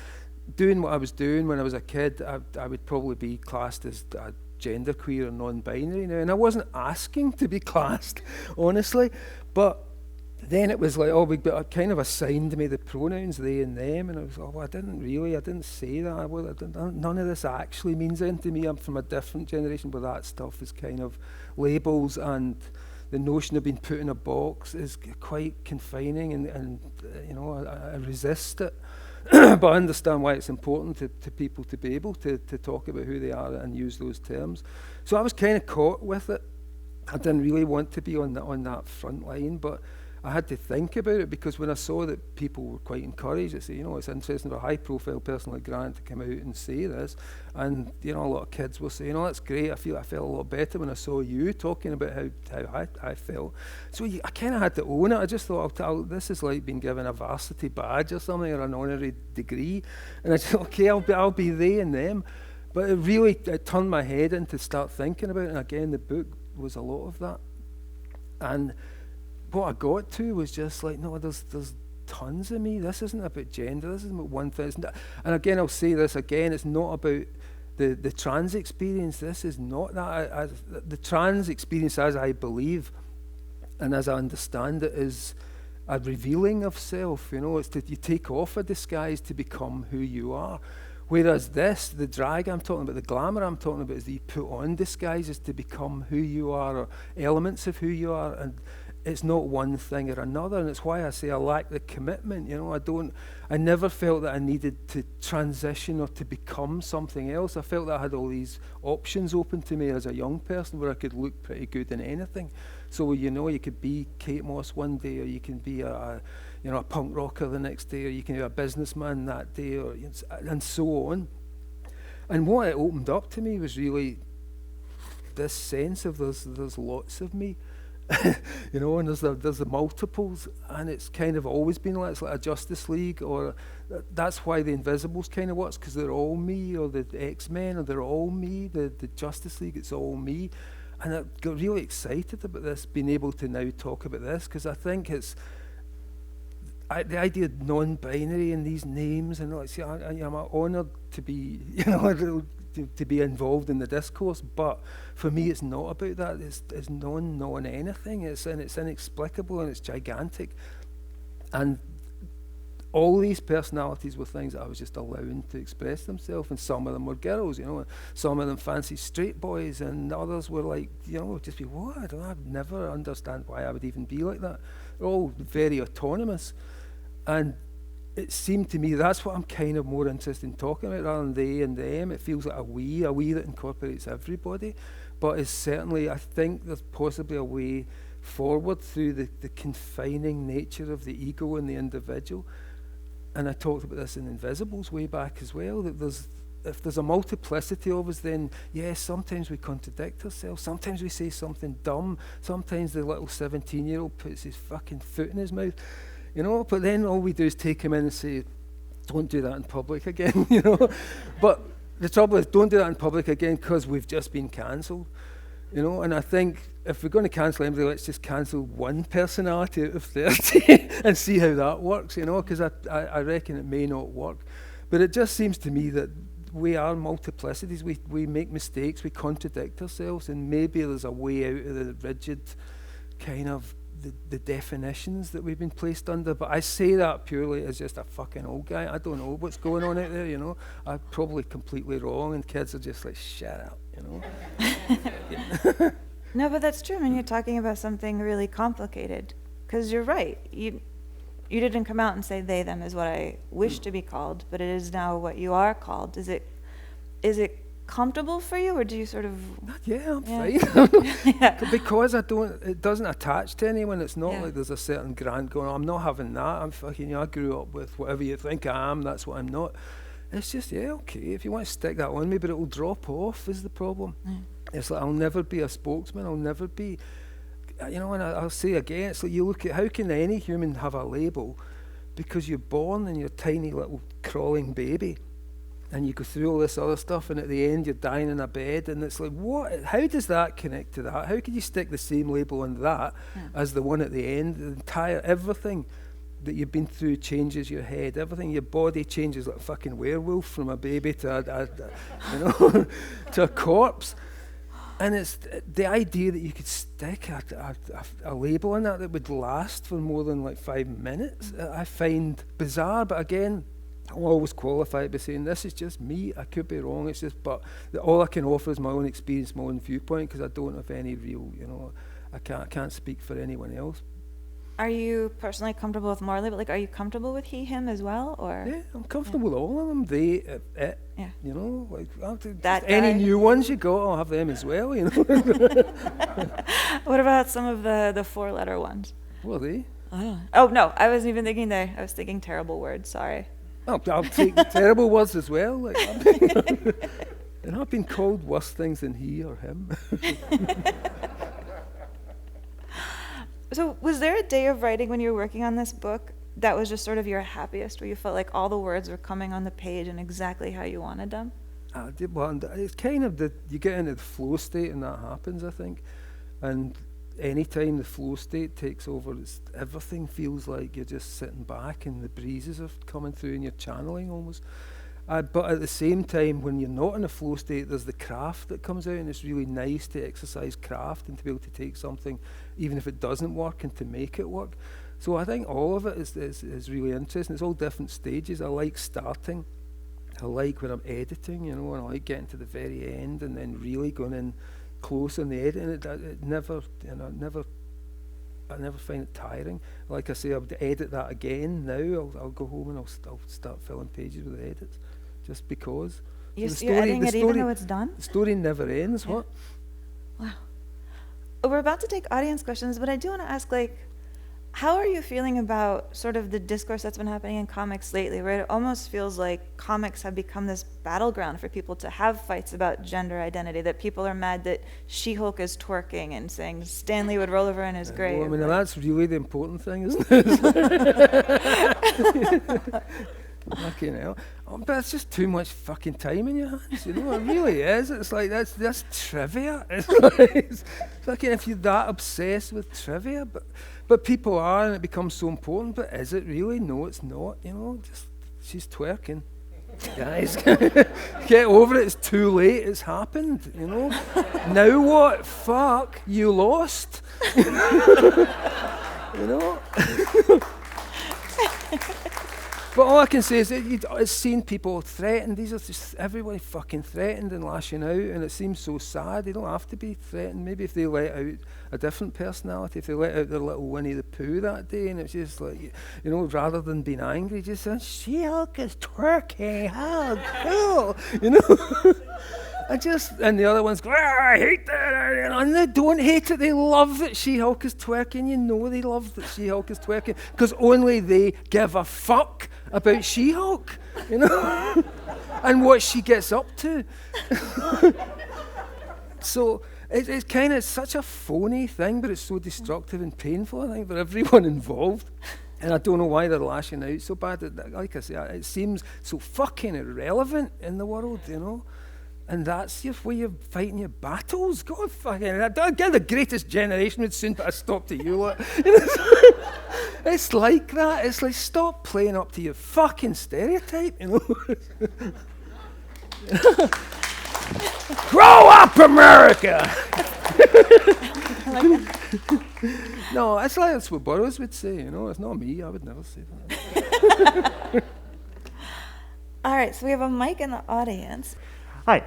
doing what I was doing when I was a kid, I would probably be classed as a genderqueer or non-binary now, and I wasn't asking to be classed, honestly, but then it was like, oh, we kind of assigned me the pronouns they and them, and I was, I didn't say that. None of this actually means anything to me. I'm from a different generation where that stuff is kind of labels, and the notion of being put in a box is quite confining, and you know, I resist it. But I understand why it's important to people to be able to talk about who they are and use those terms. So I was kind of caught with it. I didn't really want to be on that front line, but I had to think about it, because when I saw that people were quite encouraged, I said, you know, it's interesting for a high-profile person like Grant to come out and say this, and you know, a lot of kids were saying, oh, that's great. I felt a lot better when I saw you talking about how I felt. So I kind of had to own it. I just thought, this is like being given a varsity badge or something, or an honorary degree, and I said, okay, I'll be they and them. But it turned my head in to start thinking about it, and again, the book was a lot of that. And what I got to was just like, no, there's tons of me. This isn't about gender. This isn't about one thing. And again, I'll say this again, it's not about the trans experience, this is not that. The trans experience, as I believe and as I understand it, is a revealing of self. You know, it's that you take off a disguise to become who you are. Whereas this, the drag I'm talking about, the glamour I'm talking about, is that you put on disguises to become who you are, or elements of who you are, and it's not one thing or another. And it's why I say I lack the commitment. You know, I never felt that I needed to transition or to become something else. I felt that I had all these options open to me as a young person where I could look pretty good in anything. So, you know, you could be Kate Moss one day, or you can be a punk rocker the next day, or you can be a businessman that day, or and so on. And what it opened up to me was really this sense of there's lots of me, you know, and there's the multiples, and it's kind of always been like, it's like a Justice League, or that's why the Invisibles kind of works, because they're all me, or the X-Men, or they're all me, the Justice League, it's all me. And I got really excited about this, being able to now talk about this, because I think it's the idea of non-binary and these names, and like, see, I'm honoured to be, you know, to be involved in the discourse. But for me, it's not about that. It's non anything. It's inexplicable and it's gigantic. And all these personalities were things that I was just allowing to express themselves, and some of them were girls, you know, some of them fancy straight boys, and others were like, you know, just be, what? I'd never understand why I would even be like that. They're all very autonomous. And it seemed to me that's what I'm kind of more interested in talking about, rather than they and them. It feels like a we that incorporates everybody. But it's certainly, I think there's possibly a way forward through the confining nature of the ego and the individual. And I talked about this in Invisibles way back as well, that if there's a multiplicity of us, then yes, sometimes we contradict ourselves, sometimes we say something dumb, sometimes the little 17-year-old puts his fucking foot in his mouth, you know, but then all we do is take him in and say, don't do that in public again, you know. But the trouble is, don't do that in public again, because we've just been cancelled, you know. And I think if we're going to cancel anybody, let's just cancel one personality out of 30 and see how that works, you know, because I reckon it may not work. But it just seems to me that we are multiplicities. We make mistakes, we contradict ourselves, and maybe there's a way out of the rigid kind of the definitions that we've been placed under. But I say that purely as just a fucking old guy. I don't know what's going on out there, you know. I'm probably completely wrong, and kids are just like, shut up, you know. No, but that's true. I mean, you're talking about something really complicated, because you're right. You didn't come out and say they, them is what I wish to be called, but it is now what you are called. Is it comfortable for you, or do you sort of... Yeah, I'm fine. Yeah. Because it doesn't attach to anyone. It's not Yeah. like there's a certain grant going on. I'm not having that. I'm fucking, I grew up with whatever you think I am, that's what I'm not. It's just, yeah, okay, if you want to stick that on me, but it will drop off is the problem. It's like, I'll never be a spokesman, I'll never be, you know, and I'll say again, it's like, you look at, how can any human have a label? Because you're born and you're a tiny little crawling baby, and you go through all this other stuff, and at the end you're dying in a bed, and it's like, what? How does that connect to that? How can you stick the same label on that as the one at the end? The entire, everything that you've been through changes your head. Everything, your body changes like a fucking werewolf, from a baby to you know, to a corpse. And it's the idea that you could stick a label on that would last for more than like 5 minutes, I find bizarre. But again, I'll always qualify it by saying this is just me. I could be wrong. It's just, but all I can offer is my own experience, my own viewpoint, because I don't have any real, you know, I can't speak for anyone else. Are you personally comfortable with more label? Like, are you comfortable with he, him as well, or? Yeah, I'm comfortable with all of them. They, it. Yeah. You know, like That any guy. new ones you got, I'll have them as well. You know. What about some of the 4-letter ones? What are they? Oh no, I wasn't even thinking there. I was thinking terrible words. Sorry. I'll take the terrible words as well. Like, and I've been called worse things than he or him. So was there a day of writing when you were working on this book that was just sort of your happiest, where you felt like all the words were coming on the page and exactly how you wanted them? Well, it's kind of you get into the flow state and that happens, I think. And any time the flow state takes over, everything feels like you're just sitting back and the breezes are coming through and you're channeling almost. But at the same time, when you're not in a flow state, there's the craft that comes out, and it's really nice to exercise craft and to be able to take something, even if it doesn't work, and to make it work. So I think all of it is really interesting. It's all different stages. I like starting. I like when I'm editing, and I like getting to the very end and then really going in close on the editing. It never, I never find it tiring. Like I say, I would edit that again now. I'll go home and I'll start filling pages with edits, just because. You're editing it even though it's done? The story never ends. Yeah. What? Wow. We're about to take audience questions, but I do want to ask, how are you feeling about sort of the discourse that's been happening in comics lately, where it almost feels like comics have become this battleground for people to have fights about gender identity, that people are mad that She-Hulk is twerking and saying Stanley would roll over in his grave. Well, I mean, that's really the important thing, isn't it? Fucking hell. But it's just too much fucking time in your hands, It really is. It's like, that's trivia. It's fucking, if you're that obsessed with trivia, but people are, and it becomes so important, but is it really? No, it's not, just, she's twerking. Guys, get over it, it's too late, it's happened, Now what? Fuck, you lost. But all I can say is it's seen people threatened. These are just everybody fucking threatened and lashing out, and it seems so sad. They don't have to be threatened. Maybe if they let out a different personality, if they let out their little Winnie the Pooh that day, and it's just like, rather than being angry, just saying, She-Hulk is twerking, how cool, And the other ones go, I hate that, and they don't hate it, they love that She-Hulk is twerking, they love that She-Hulk is twerking, because only they give a fuck about She-Hulk, and what she gets up to. So it's kind of such a phony thing, but it's so destructive and painful, I think, for everyone involved. And I don't know why they're lashing out so bad. Like I say, it seems so fucking irrelevant in the world, And that's your way of fighting your battles. God fucking, again, the greatest generation would soon put a stop to you lot. It's like that. It's like, stop playing up to your fucking stereotype, Grow up, America! No, it's like that's what Burroughs would say, It's not me. I would never say that. All right, so we have a mic in the audience. Hi.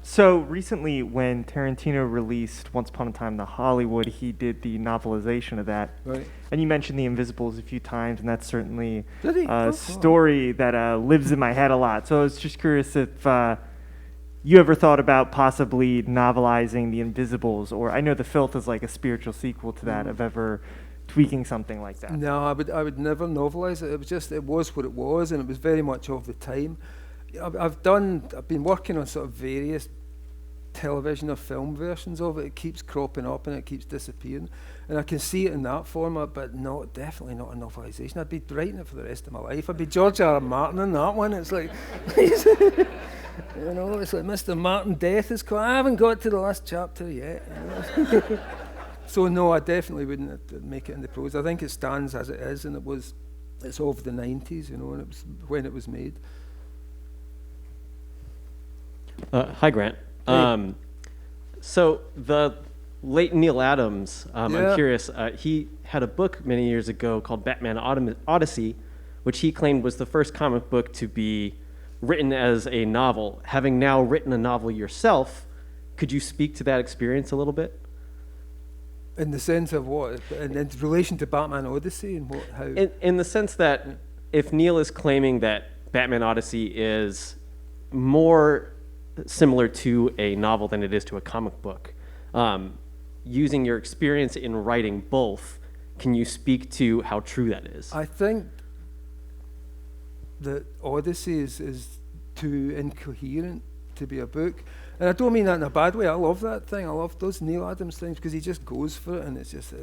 So recently when Tarantino released Once Upon a Time in Hollywood, he did the novelization of that. Right. And you mentioned The Invisibles a few times, and that's certainly a story that lives in my head a lot. So I was just curious if you ever thought about possibly novelizing The Invisibles, or I know The Filth is like a spiritual sequel to that, of ever tweaking something like that. No, I would never novelize it. It was what it was, and it was very much of the time. I've been working on sort of various television or film versions of it. It keeps cropping up and it keeps disappearing, and I can see it in that format, but definitely not a novelization. I'd be writing it for the rest of my life. I'd be George R. Martin in that one. It's like, it's like Mr. Martin death is coming. I haven't got to the last chapter yet. So no, I definitely wouldn't make it in the prose. I think it stands as it is, and it's of the 90s, and it was when it was made. Hi, Grant. Hey. So the late Neil Adams, I'm curious, he had a book many years ago called Batman Odyssey, which he claimed was the first comic book to be written as a novel. Having now written a novel yourself, could you speak to that experience a little bit? In the sense of what? In relation to Batman Odyssey and what? How? In the sense that if Neil is claiming that Batman Odyssey is more similar to a novel than it is to a comic book, using your experience in writing both, can you speak to how true that is? I think that Odyssey is too incoherent to be a book. And I don't mean that in a bad way. I love that thing. I love those Neil Adams things because he just goes for it, and it's just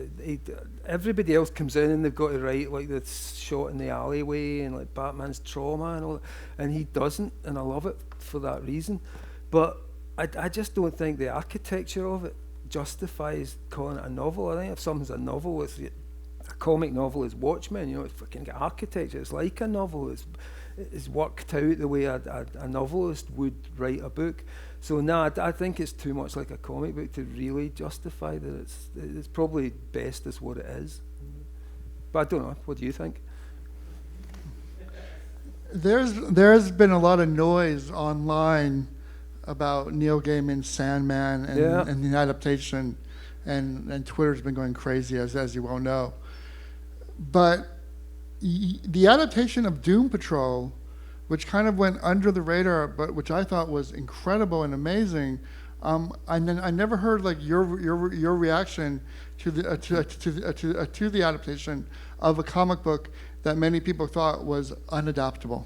everybody else comes in and they've got to write like the shot in the alleyway and like Batman's trauma and all that, and he doesn't, and I love it for that reason. But I just don't think the architecture of it justifies calling it a novel. I think if something's a novel, a comic novel is Watchmen. It's fucking got architecture. It's like a novel. is worked out the way a novelist would write a book. So I think it's too much like a comic book to really justify that it's probably best as what it is. But I don't know. What do you think? There's been a lot of noise online about Neil Gaiman's Sandman and the adaptation, and Twitter's been going crazy, as you well know. But the adaptation of Doom Patrol, which kind of went under the radar, but which I thought was incredible and amazing. I never heard like your reaction to the adaptation of a comic book that many people thought was unadaptable.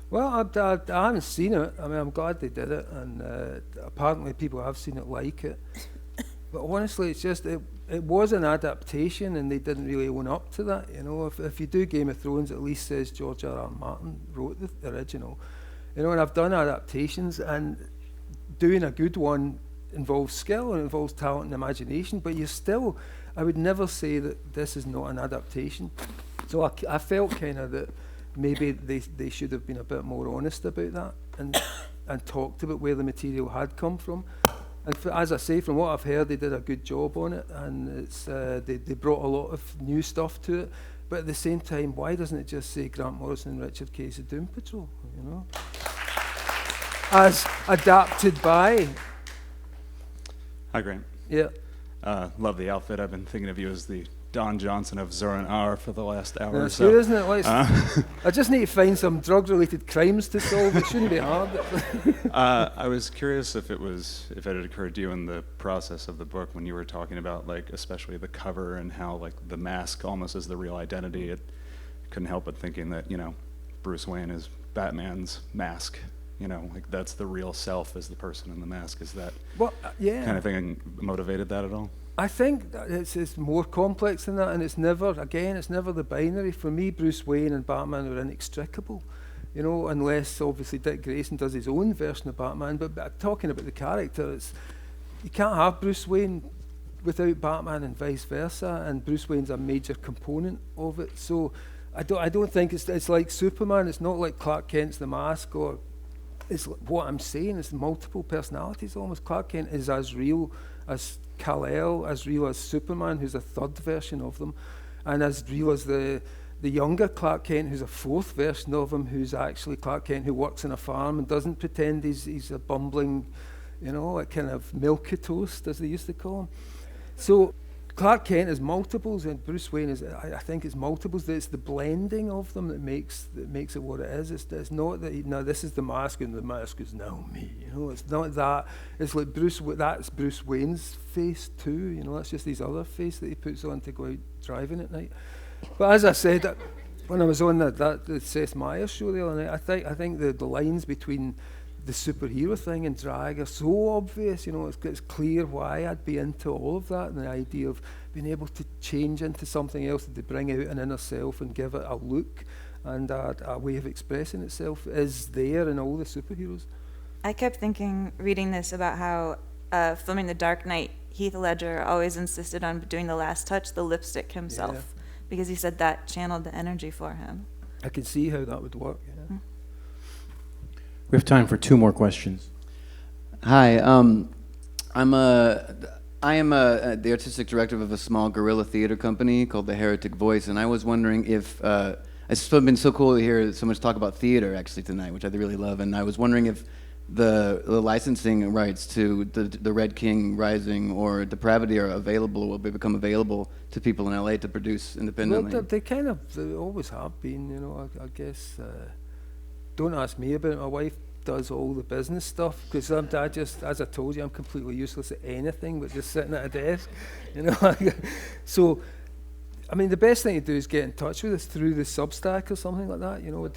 Well, I haven't seen it. I mean, I'm glad they did it, and apparently people have seen it like it. But honestly, it's just it was an adaptation, and they didn't really own up to that. You know, if you do Game of Thrones, at least says George R.R. Martin wrote the original. You know, and I've done adaptations, and doing a good one involves skill and involves talent and imagination. But I would never say that this is not an adaptation. So I felt kind of that maybe they should have been a bit more honest about that and talked about where the material had come from. And as I say, from what I've heard, they did a good job on it, and they brought a lot of new stuff to it. But at the same time, why doesn't it just say Grant Morrison and Richard Case of Doom Patrol, you know? As adapted by... Hi, Grant. Yeah. Love the outfit. I've been thinking of you as the Don Johnson of Zoran R for the last hour or That's so. good, isn't it? I just need to find some drug-related crimes to solve. It shouldn't be hard. I was curious if it had occurred to you in the process of the book when you were talking about, like, especially the cover and how, like, the mask almost is the real identity. It couldn't help but thinking that, you know, Bruce Wayne is Batman's mask. You know, like, that's the real self as the person in the mask. Is that kind of thing motivated that at all? I think that it's more complex than that, and it's never the binary. For me, Bruce Wayne and Batman are inextricable, you know, unless obviously Dick Grayson does his own version of Batman. But talking about the character, you can't have Bruce Wayne without Batman and vice versa, and Bruce Wayne's a major component of it. So I don't think it's like Superman. It's not like Clark Kent's the mask, or it's what I'm saying is multiple personalities almost. Clark Kent is as real as Kal-El, as real as Superman, who's a third version of them, and as real as the younger Clark Kent, who's a fourth version of him, who's actually Clark Kent who works in a farm and doesn't pretend he's a bumbling, you know, like kind of milquetoast, as they used to call him. So Clark Kent is multiples, and Bruce Wayne is, I think it's multiples. It's the blending of them that makes it what it is. It's not that this is the mask and the mask is now me. You know, it's not that. It's like that's Bruce Wayne's face too. You know, that's just his other face that he puts on to go out driving at night. But as I said, when I was on the Seth Meyers show the other night, I think the lines between the superhero thing and drag are so obvious, you know, it's clear why I'd be into all of that, and the idea of being able to change into something else, to bring out an inner self and give it a look and a way of expressing itself is there in all the superheroes. I kept thinking, reading this, about how filming The Dark Knight, Heath Ledger always insisted on doing the last touch, the lipstick himself, because he said that channeled the energy for him. I can see how that would work. Yeah. We have time for 2 more questions. Hi, I am the artistic director of a small guerrilla theater company called The Heretic Voice, and I was wondering if it's been so cool to hear so much talk about theater actually tonight, which I really love, and I was wondering if the licensing rights to the Red King Rising or Depravity are available, will become available to people in LA to produce independently. Well, they always have been, you know. I guess. Don't ask me about it. My wife does all the business stuff, because I just, as I told you, I'm completely useless at anything but just sitting at a desk, you know. So, I mean, the best thing to do is get in touch with us through the Substack or something like that. You know, we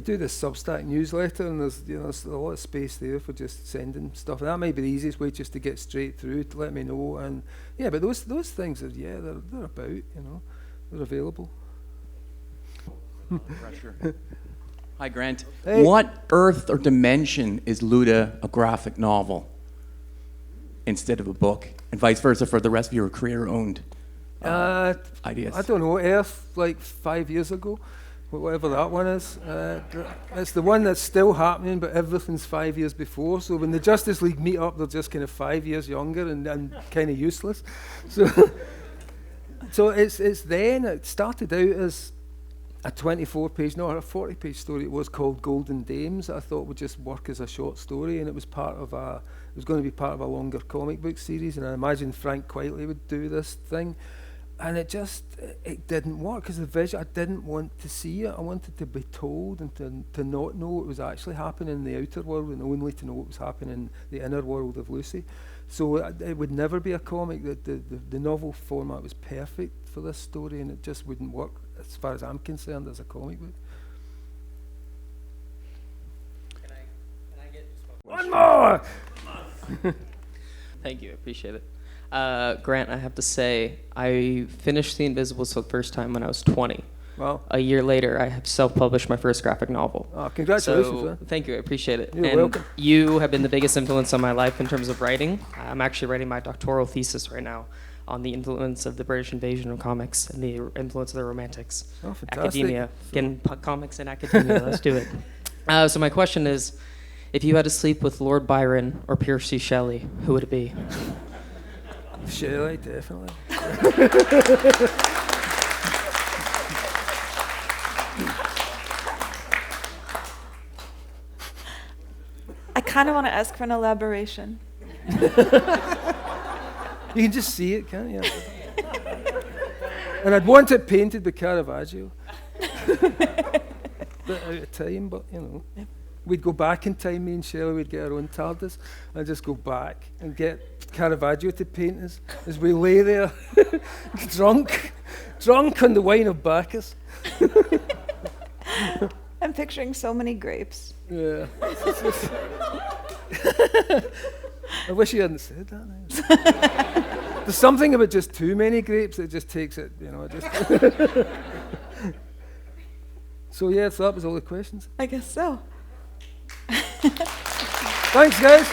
do this Substack newsletter, and there's a lot of space there for just sending stuff. And that might be the easiest way, just to get straight through, to let me know. And yeah, but those things are they're about, you know, they're available. Pressure. Hi, Grant. Hey. What earth or dimension is Luda a graphic novel instead of a book, and vice versa for the rest of your creator-owned ideas? I don't know. Earth, like 5 years ago, whatever that one is. It's the one that's still happening, but everything's 5 years before. So when the Justice League meet up, they're just kind of 5 years younger and kind of useless. So, so it's then. It started out as a 24-page, no, a 40-page story. It was called Golden Dames. I thought would just work as a short story, and it was part of a. It was going to be part of a longer comic book series, and I imagined Frank Quitely would do this thing. And it didn't work because the vision, I didn't want to see it. I wanted to be told and to not know what was actually happening in the outer world and only to know what was happening in the inner world of Lucy. So it would never be a comic. The novel format was perfect for this story, and it just wouldn't work as far as I'm concerned as a comic book. Can I get just one more? Thank you, I appreciate it. Grant, I have to say, I finished The Invisibles for the first time when I was 20. Wow. A year later, I have self-published my first graphic novel. Oh, congratulations, So, man. thank you, I appreciate it. You're and welcome. You have been the biggest influence on my life in terms of writing. I'm actually writing my doctoral thesis right now on the influence of the British invasion of comics and the influence of the Romantics. Oh, fantastic. Academia. Getting comics in academia, let's do it. So my question is, if you had to sleep with Lord Byron or Percy Shelley, who would it be? Shelley, definitely. I kind of want to ask for an elaboration. You can just see it, can't you? And I'd want it painted by Caravaggio. Bit out of time, but you know. Yep. We'd go back in time, me and Shelley, we'd get our own TARDIS, and just go back and get Caravaggio to paint us as we lay there, drunk on the wine of Bacchus. I'm picturing so many grapes. Yeah. I wish you hadn't said that. There's something about just too many grapes that just takes it, you know. So yeah, so that was all the questions. I guess so. Thanks, guys.